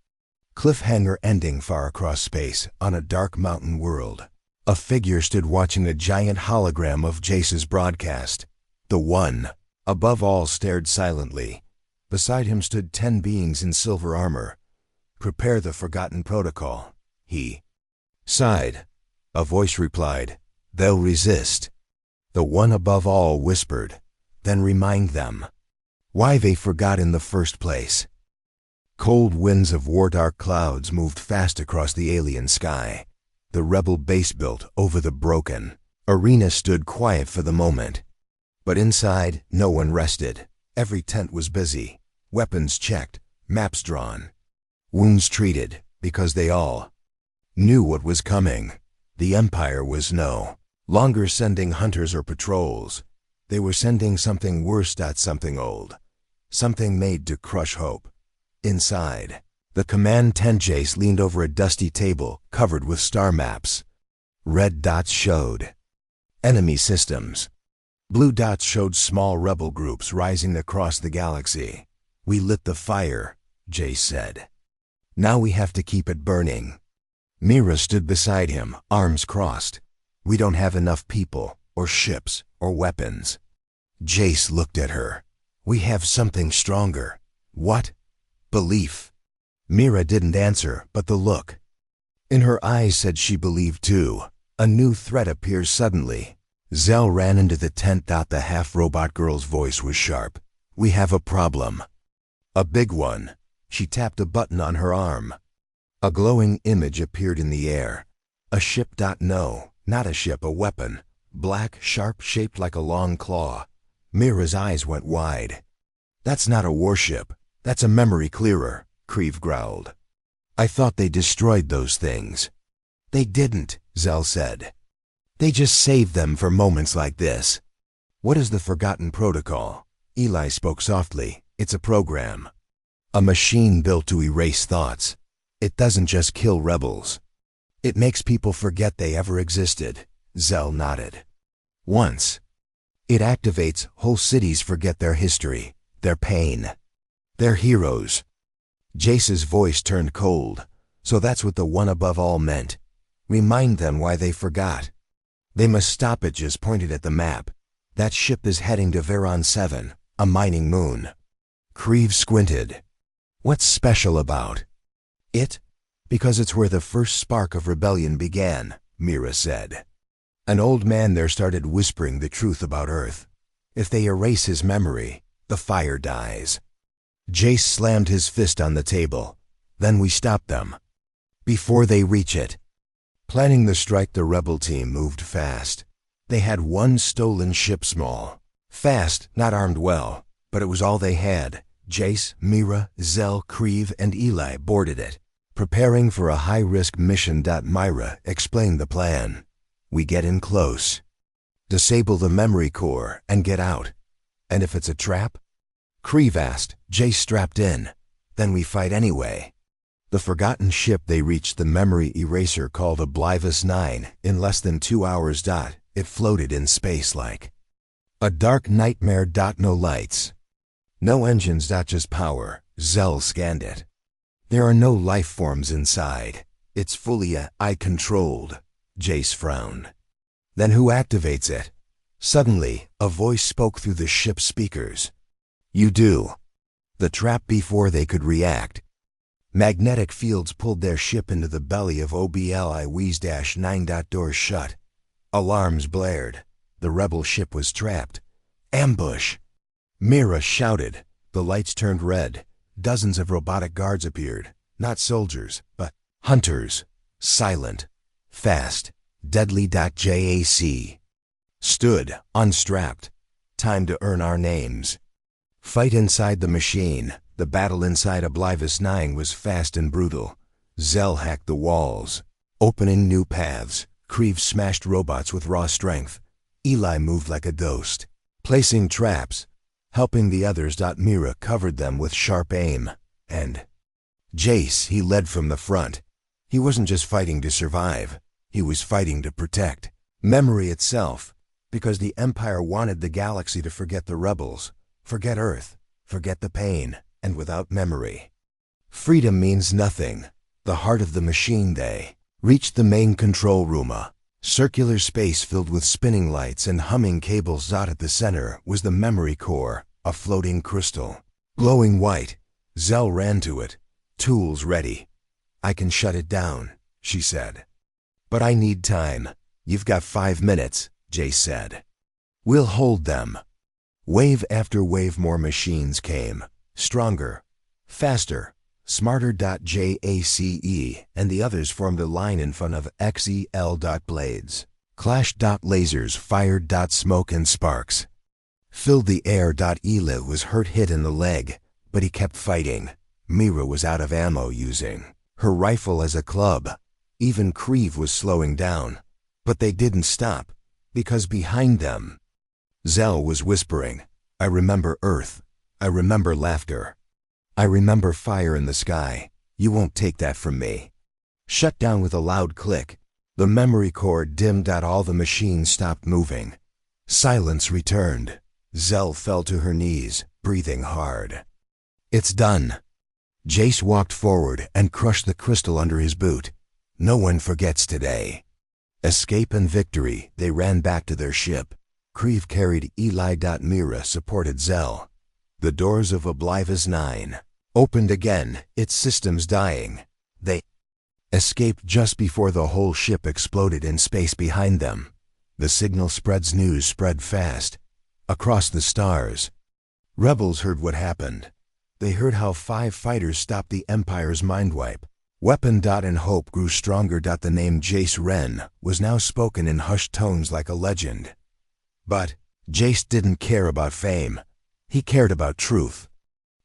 Cliffhanger ending. Far across space, on a dark mountain world, a figure stood watching a giant hologram of Jace's broadcast. The one above all stared silently. Beside him stood 10 beings in silver armor. "Prepare the forgotten protocol," he sighed. A voice replied, "They'll resist." The one above all whispered, "Then remind them why they forgot in the first place." Cold winds of war. Dark clouds moved fast across the alien sky. The rebel base built over the broken arena stood quiet for the moment. But inside, no one rested. Every tent was busy. Weapons checked, maps drawn, wounds treated, because they all knew what was coming. The Empire was no longer sending hunters or patrols. They were sending something worse. Something old. Something made to crush hope. Inside the command tent, Jace leaned over a dusty table covered with star maps. Red dots showed enemy systems. Blue dots showed small rebel groups rising across the galaxy. "We lit the fire," Jace said. "Now we have to keep it burning." Mira stood beside him, arms crossed. "We don't have enough people, or ships, or weapons." Jace looked at her. "We have something stronger." "What?" "Belief." Mira didn't answer, but the look in her eyes said she believed too. A new threat appeared suddenly. Zell ran into the tent. The half-robot girl's voice was sharp. "We have a problem. A big one." She tapped a button on her arm. A glowing image appeared in the air. A ship. No, not a ship, a weapon. Black, sharp, shaped like a long claw. Mira's eyes went wide. "That's not a warship. That's a memory clearer," Creve growled. "I thought they destroyed those things." "They didn't," Zell said. "They just saved them for moments like this." "What is the Forgotten Protocol?" Eli spoke softly. "It's a program. A machine built to erase thoughts. It doesn't just kill rebels. It makes people forget they ever existed." Zell nodded. "Once. It activates whole cities. Forget their history, their pain, their heroes." Jace's voice turned cold. "So that's what the one above all meant. Remind them why they forgot. They must stop it." Just pointed at the map. "That ship is heading to Veron 7, a mining moon." Creve squinted. "What's special about it?" "Because it's where the first spark of rebellion began," Mira said. "An old man there started whispering the truth about Earth. If they erase his memory, the fire dies." Jace slammed his fist on the table. "Then we stop them before they reach it." Planning the strike, the rebel team moved fast. They had one stolen ship, small, fast, not armed well, but it was all they had. Jace, Mira, Zell, Creve, and Eli boarded it, preparing for a high-risk mission. Mira explained the plan. "We get in close, disable the memory core, and get out." "And if it's a trap?" Creve asked. Jace strapped in. "Then we fight anyway." The forgotten ship. They reached the memory eraser called Oblivious 9 in less than 2 hours. It floated in space like a dark nightmare. No lights. No engines. Just power. Zell scanned it. There are no life forms inside. It's fully AI-controlled. Jace frowned. Then who activates it? Suddenly, a voice spoke through the ship's speakers. You do. The trap before they could react. Magnetic fields pulled their ship into the belly of OBLI-9. Doors shut. Alarms blared. The rebel ship was trapped. Ambush! Mira shouted. The lights turned red. Dozens of robotic guards appeared. Not soldiers, but hunters. Silent. Fast. Deadly. JAC. Stood, unstrapped. Time to earn our names. Fight inside the machine. The battle inside Oblivious-9 was fast and brutal. Zell hacked the walls, opening new paths. Kriv smashed robots with raw strength. Eli moved like a ghost, placing traps, helping the others. Mira covered them with sharp aim. And Jace, he led from the front. He wasn't just fighting to survive. He was fighting to protect memory itself, because the Empire wanted the galaxy to forget the rebels, forget Earth, forget the pain, and without memory, freedom means nothing. The heart of the machine. They reached the main control room, a circular space filled with spinning lights and humming cables. At the center was the memory core, a floating crystal, glowing white. Zell ran to it, tools ready. I can shut it down, she said. But I need time. You've got 5 minutes, Jace said. We'll hold them. Wave after wave more machines came. Stronger, faster, smarter. JACE and the others formed a line in front of XEL. Blades clashed. Lasers fired. Smoke and sparks filled the air. Eli was hit in the leg, but he kept fighting. Mira was out of ammo, using her rifle as a club. Even Kriv was slowing down. But they didn't stop, because behind them, Zell was whispering, I remember Earth. I remember laughter. I remember fire in the sky. You won't take that from me. Shut down with a loud click. The memory core dimmed. All the machines stopped moving. Silence returned. Zell fell to her knees, breathing hard. It's done. Jace walked forward and crushed the crystal under his boot. No one forgets today. Escape and victory. They ran back to their ship. Kriv carried Eli. Mira supported Zell. The doors of Oblivious-9 opened again, its systems dying. They escaped just before the whole ship exploded in space behind them. The signal spreads. News spread fast. Across the stars. Rebels heard what happened. They heard how 5 fighters stopped the Empire's mind wipe. Weapon. And hope grew stronger. The name Jace Wren was now spoken in hushed tones like a legend. But Jace didn't care about fame. He cared about truth.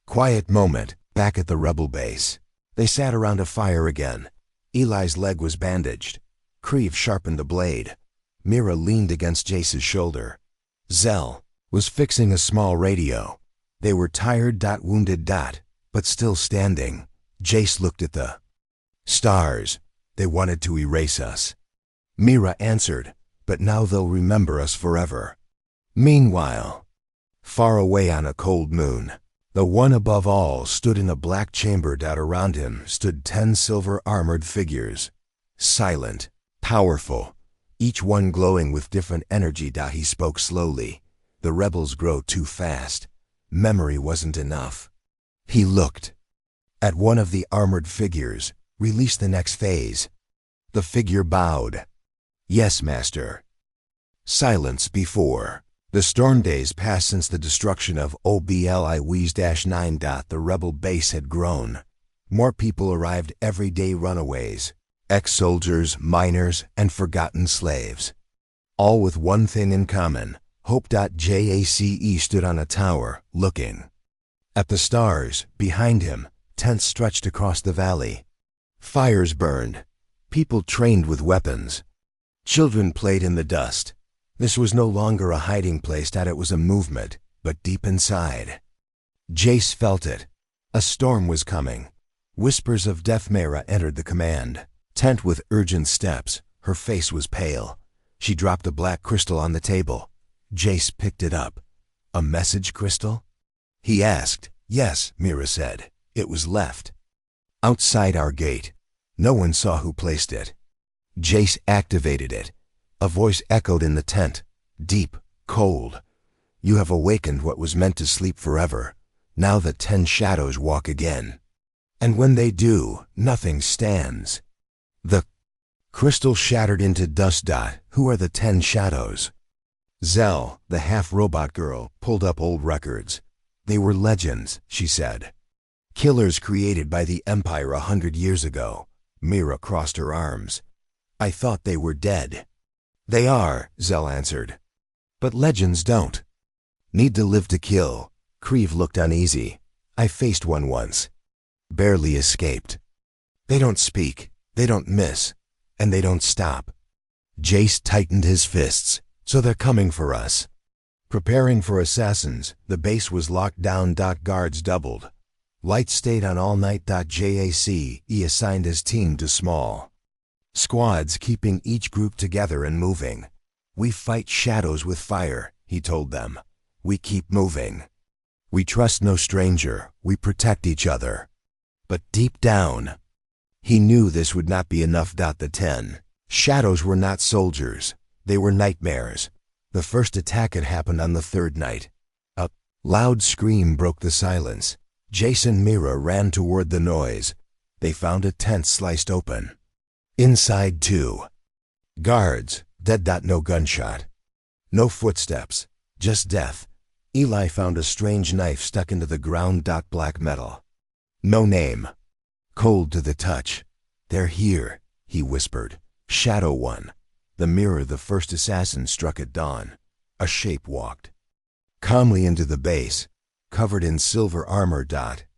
Quiet moment, back at the rebel base. They sat around a fire again. Eli's leg was bandaged. Kriv sharpened the blade. Mira leaned against Jace's shoulder. Zell was fixing a small radio. They were tired. Wounded. But still standing. Jace looked at the stars. They wanted to erase us. Mira answered, but now they'll remember us forever. Meanwhile, far away on a cold moon, the one above all stood in a black chamber. Around him stood 10 silver-armored figures. Silent, powerful, each one glowing with different energy. He spoke slowly. The rebels grow too fast. Memory wasn't enough. He looked at one of the armored figures. Release the next phase. The figure bowed. Yes, master. Silence before. The storm days passed since the destruction of OBLI-9. The rebel base had grown. More people arrived every day. Runaways, ex-soldiers, miners, and forgotten slaves. All with one thing in common. Hope. JACE stood on a tower, looking at the stars. Behind him, tents stretched across the valley. Fires burned. People trained with weapons. Children played in the dust. This was no longer a hiding place. It was a movement, but deep inside. Jace felt it. A storm was coming. Whispers of death. Mira entered the command tent with urgent steps. Her face was pale. She dropped a black crystal on the table. Jace picked it up. A message crystal? He asked. Yes, Mira said. It was left outside our gate. No one saw who placed it. Jace activated it. A voice echoed in the tent, deep, cold. You have awakened what was meant to sleep forever. Now the 10 shadows walk again. And when they do, nothing stands. The crystal shattered into dust. Who are the 10 shadows? Zell, the half-robot girl, pulled up old records. They were legends, she said. Killers created by the Empire 100 years ago. Mira crossed her arms. I thought they were dead. They are, Zell answered. But legends don't. Need to live to kill. Creve looked uneasy. I faced one once. Barely escaped. They don't speak, they don't miss, and they don't stop. Jace tightened his fists. So they're coming for us. Preparing for assassins, the base was locked down. Guards doubled. Lights stayed on all night. JACE assigned his team to small squads, keeping each group together and moving. We fight shadows with fire, he told them. We keep moving. We trust no stranger, we protect each other. But deep down, he knew this would not be enough. The 10 shadows were not soldiers. They were nightmares. The first attack had happened on the 3rd night. A loud scream broke the silence. Jace and Mira ran toward the noise. They found a tent sliced open. Inside 2 guards, dead. No gunshot. No footsteps, just death. Eli found a strange knife stuck into the ground. Black metal. No name. Cold to the touch. They're here, he whispered. Shadow 1. The mirror the first assassin struck at dawn. A shape walked calmly into the base, covered in silver armor.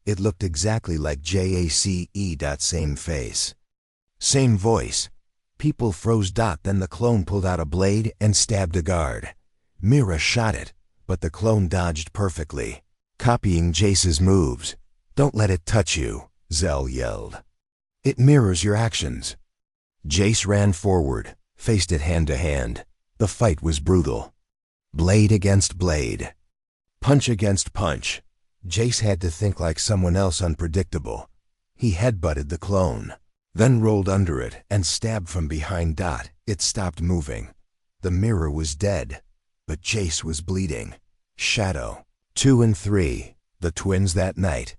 It looked exactly like JACE. Same face. Same voice. People froze. Then the clone pulled out a blade and stabbed a guard. Mira shot it, but the clone dodged perfectly, copying Jace's moves. Don't let it touch you, Zell yelled. It mirrors your actions. Jace ran forward, faced it hand to hand. The fight was brutal. Blade against blade. Punch against punch. Jace had to think like someone else, unpredictable. He headbutted the clone, then rolled under it and stabbed from behind. It stopped moving. The mirror was dead, but Jace was bleeding. Shadow 2 and 3, the twins that night.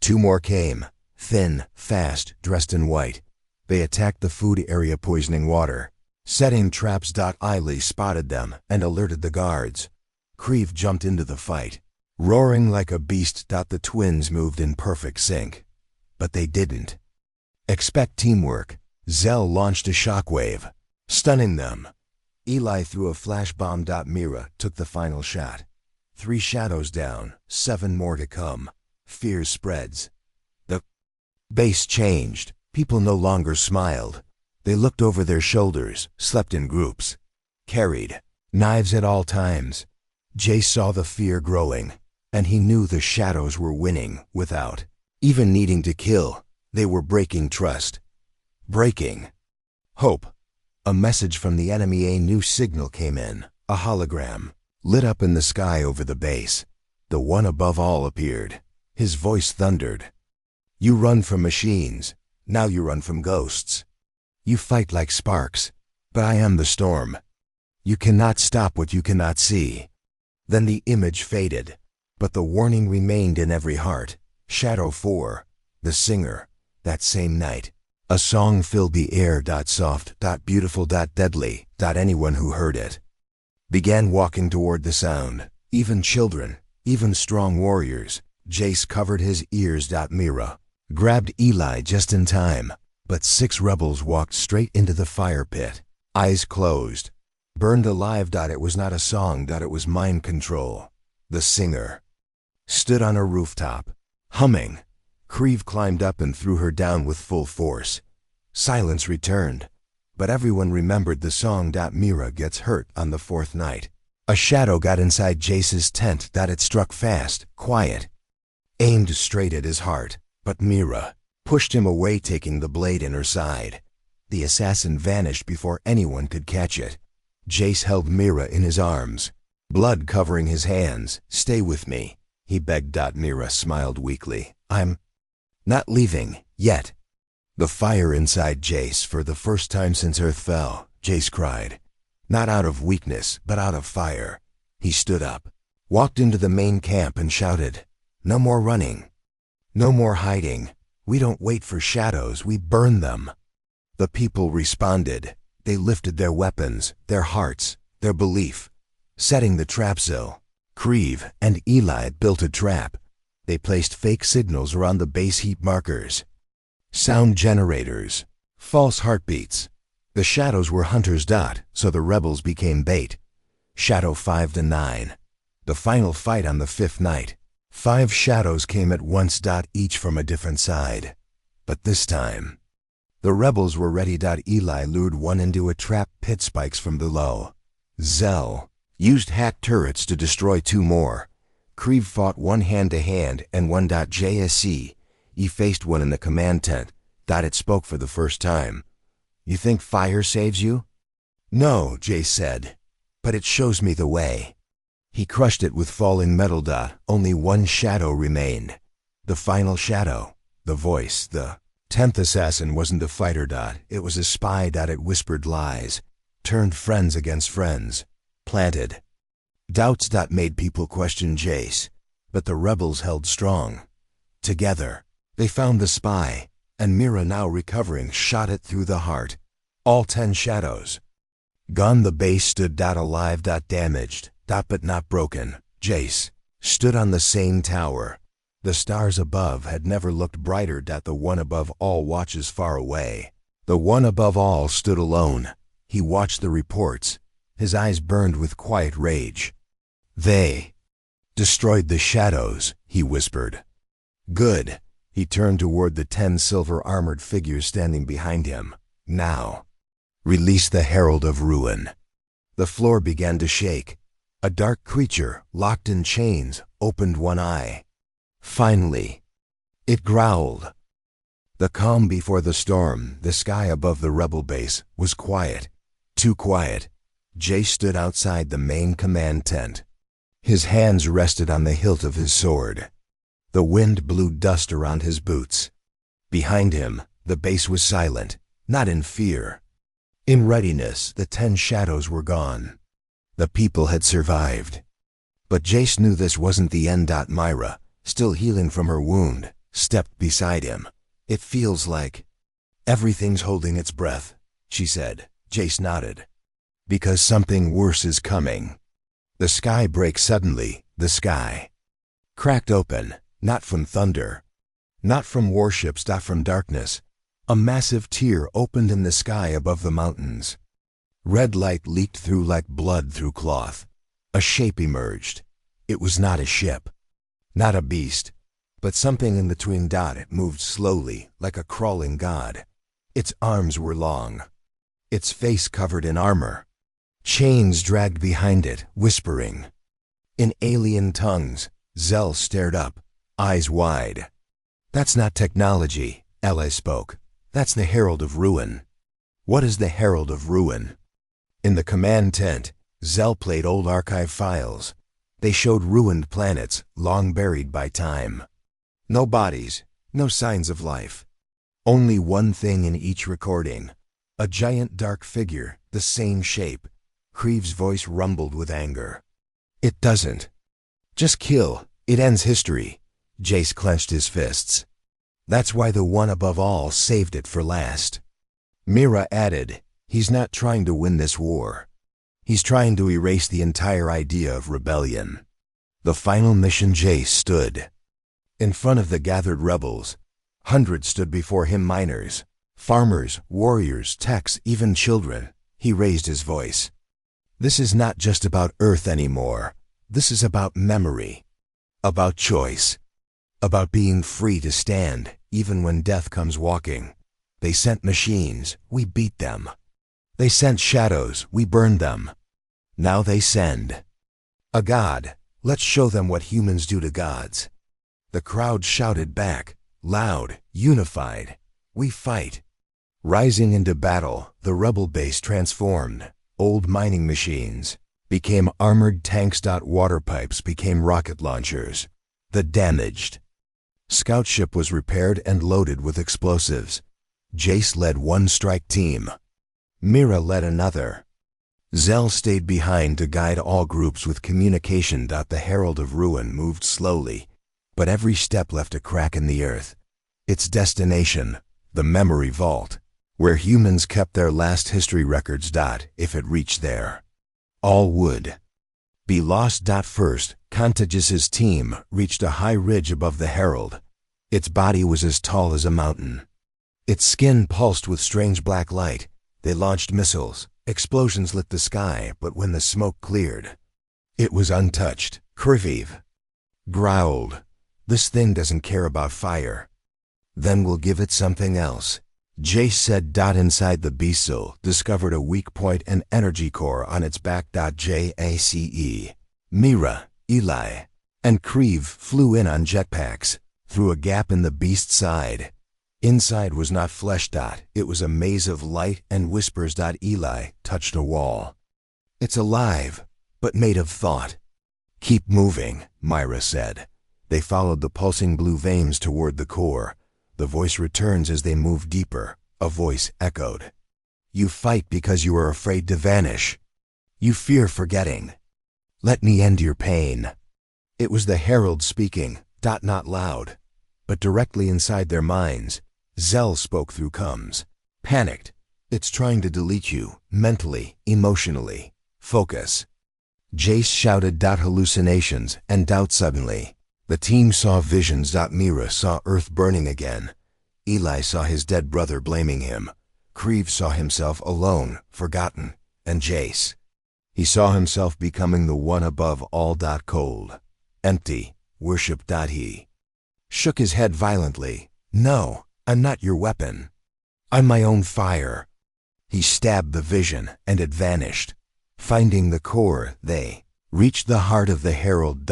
2 more came, thin, fast, dressed in white. They attacked the food area, poisoning water, setting traps. Eiley spotted them and alerted the guards. Creve jumped into the fight, roaring like a beast. The twins moved in perfect sync, but they didn't expect teamwork. Zell launched a shockwave, stunning them. Eli threw a flash bomb. Mira took the final shot. 3 shadows down, 7 more to come. Fear spreads. The base changed. People no longer smiled. They looked over their shoulders, slept in groups, carried knives at all times. Jace saw the fear growing, and he knew the shadows were winning without even needing to kill. They were breaking trust, breaking hope. A message from the enemy. A new signal came in. A hologram lit up in the sky over the base. The one above all appeared. His voice thundered. You run from machines. Now you run from ghosts. You fight like sparks, but I am the storm. You cannot stop what you cannot see. Then the image faded, but the warning remained in every heart. Shadow 4, the singer, that same night. A song filled the air. Soft, beautiful, deadly. Anyone who heard it began walking toward the sound. Even children, even strong warriors. Jace covered his ears. Mira grabbed Eli just in time, but 6 rebels walked straight into the fire pit, eyes closed, burned alive. It was not a song. It was mind control. The singer stood on a rooftop, humming. Creve climbed up and threw her down with full force. Silence returned, but everyone remembered the song. Mira gets hurt on the 4th night. A shadow got inside Jace's tent. It struck fast, quiet, aimed straight at his heart, but Mira pushed him away, taking the blade in her side. The assassin vanished before anyone could catch it. Jace held Mira in his arms, blood covering his hands. "Stay with me," he begged. Mira smiled weakly. "I'm not leaving, yet." The fire inside Jace, for the first time since Earth fell, Jace cried. Not out of weakness, but out of fire. He stood up, walked into the main camp and shouted, "No more running. No more hiding. We don't wait for shadows, we burn them." The people responded. They lifted their weapons, their hearts, their belief, setting the trap Zil, Creve, and Eli built a trap. They placed fake signals around the base heat markers, sound generators, false heartbeats. The shadows were hunters. So the rebels became bait. Shadow 5 to 9. The final fight on the 5th night. 5 shadows came at once. Each from a different side. But this time, the rebels were ready. Eli lured one into a trap. Pit spikes from below. Zell used hack turrets to destroy 2 more. Creve fought one hand-to-hand and one. JSC. He faced one in the command tent. It spoke for the first time. "You think fire saves you?" "No," Jace said, "but it shows me the way." He crushed it with falling metal. Only one shadow remained. The final shadow. The voice. The 10th assassin wasn't a fighter. It was a spy. It whispered lies, turned friends against friends, planted doubts. Made people question Jace, but the rebels held strong. Together, they found the spy, and Mira, now recovering, shot it through the heart. All 10 shadows gone. The base stood. Alive. Damaged. But not broken. Jace stood on the same tower. The stars above had never looked brighter. The one above all watches far away. The one above all stood alone. He watched the reports. His eyes burned with quiet rage. "They destroyed the shadows," he whispered. "Good." He turned toward the 10 silver-armored figures standing behind him. "Now, release the Herald of Ruin." The floor began to shake. A dark creature, locked in chains, opened one eye. Finally, it growled. The calm before the storm, the sky above the rebel base, was quiet. Too quiet. Jace stood outside the main command tent. His hands rested on the hilt of his sword. The wind blew dust around his boots. Behind him, the base was silent, not in fear. In readiness. The 10 shadows were gone. The people had survived. But Jace knew this wasn't the end. Myra, still healing from her wound, stepped beside him. "It feels like everything's holding its breath," she said. Jace nodded. "Because something worse is coming." The sky broke suddenly. The sky cracked open. Not from thunder, not from warships, from darkness. A massive tear opened in the sky above the mountains. Red light leaked through like blood through cloth. A shape emerged. It was not a ship, not a beast, but something in between. It moved slowly, like a crawling god. Its arms were long, its face covered in armor. Chains dragged behind it, whispering. In alien tongues, Zell stared up, eyes wide. "That's not technology," Ella spoke. "That's the Herald of Ruin." "What is the Herald of Ruin?" In the command tent, Zell played old archive files. They showed ruined planets, long buried by time. No bodies, no signs of life. Only one thing in each recording. A giant dark figure, the same shape. Creve's voice rumbled with anger. "It doesn't just kill, it ends history." Jace clenched his fists. "That's why the one above all saved it for last." Mira added, "He's not trying to win this war. He's trying to erase the entire idea of rebellion." The final mission. Jace stood in front of the gathered rebels. Hundreds stood before him, miners, farmers, warriors, techs, even children. He raised his voice. "This is not just about Earth anymore. This is about memory, about choice, about being free to stand, even when death comes walking. They sent machines, we beat them. They sent shadows, we burned them. Now they send a god. Let's show them what humans do to gods." The crowd shouted back, loud, unified, "We fight." Rising into battle, the rebel base transformed. old mining machines became armored tanks. Water pipes became rocket launchers. The damaged scout ship was repaired and loaded with explosives. Jace led one strike team. Mira led another. Zell stayed behind to guide all groups with communication. The Herald of Ruin moved slowly, but every step left a crack in the earth. Its destination, the memory vault, where humans kept their last history records. If it reached there, all would be lost. First, Contagious's team reached a high ridge above the Herald. Its body was as tall as a mountain. Its skin pulsed with strange black light. They launched missiles. Explosions lit the sky, but when the smoke cleared, it was untouched. Kriviv growled, "This thing doesn't care about fire." "Then we'll give it something else," Jace said. Inside the beastle discovered a weak point and energy core on its back. Jace, Mira, Eli, and Kriv flew in on jetpacks through a gap in the beast's side. Inside was not flesh. It was a maze of light and whispers. Eli touched a wall. "It's alive, but made of thought." "Keep moving," Myra said. They followed the pulsing blue veins toward the core. The voice returns as they move deeper. A voice echoed. "You fight because you are afraid to vanish. You fear forgetting. Let me end your pain." It was the Herald speaking, not loud, but directly inside their minds. Zell spoke through coms. "Panicked. It's trying to delete you, mentally, emotionally. Focus." Jace shouted. Hallucinations and doubt. Suddenly, the team saw visions. Mira saw Earth burning again. Eli saw his dead brother blaming him. Kriv saw himself alone, forgotten. And Jace, he saw himself becoming the one above all. Cold, empty, worship. He shook his head violently. "No, I'm not your weapon. I'm my own fire." He stabbed the vision, and it vanished. Finding the core, they reached the heart of the Herald.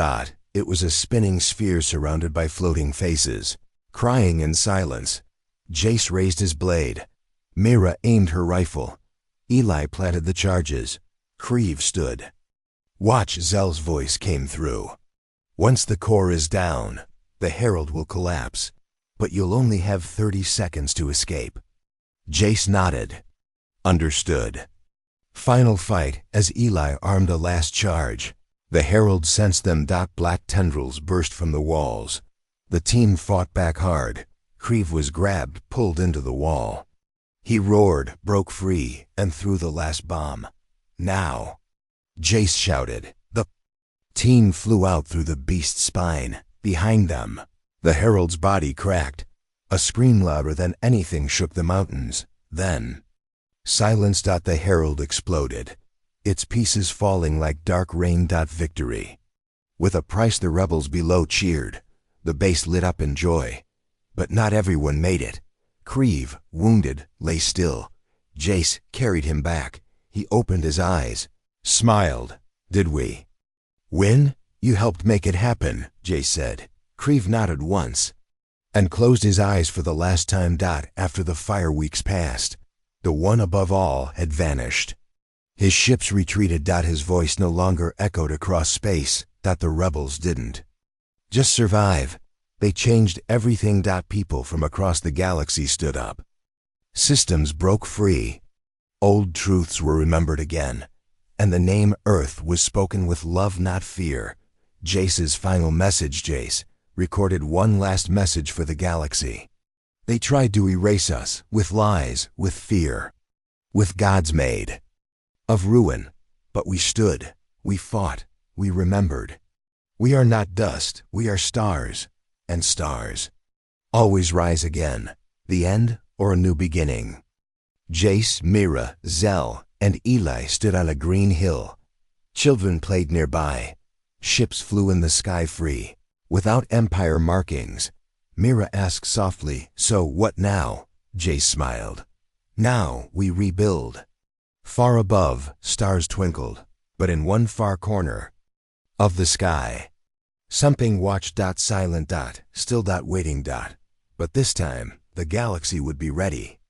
It was a spinning sphere surrounded by floating faces, crying in silence. Jace raised his blade. Mira aimed her rifle. Eli planted the charges. Kriv stood. "Watch," Zell's voice came through. "Once the core is down, the Herald will collapse, but you'll only have 30 seconds to escape." Jace nodded. "Understood." Final fight as Eli armed a last charge. The Herald sensed them. Black tendrils burst from the walls. The team fought back hard. Kriv was grabbed, pulled into the wall. He roared, broke free, and threw the last bomb. "Now!" Jace shouted. The team flew out through the beast's spine. Behind them, the Herald's body cracked. A scream louder than anything shook the mountains. Then, silence. The Herald exploded, its pieces falling like dark rain. Victory. With a price. The rebels below cheered. The base lit up in joy. But not everyone made it. Kriv, wounded, lay still. Jace carried him back. He opened his eyes, smiled. "Did we win? You helped make it happen," Jace said. Kriv nodded once and closed his eyes for the last time. After the fire weeks passed, the one above all had vanished. His ships retreated. His voice no longer echoed across space. The rebels didn't just survive. They changed everything. People from across the galaxy stood up. Systems broke free. Old truths were remembered again. And the name Earth was spoken with love, not fear. Jace's final message. Jace recorded one last message for the galaxy. They tried to erase us, with lies, with fear, with gods made of ruin. But we stood, we fought, we remembered. We are not dust, we are stars, and stars always rise again. The end or a new beginning. Jace, Mira, Zell, and Eli stood on a green hill. Children played nearby. Ships flew in the sky free, without empire markings. Mira asked softly, "So what now?" Jace smiled. "Now we rebuild." Far above, stars twinkled, but in one far corner of the sky, something watched. Silent. Still. Waiting. But this time, the galaxy would be ready.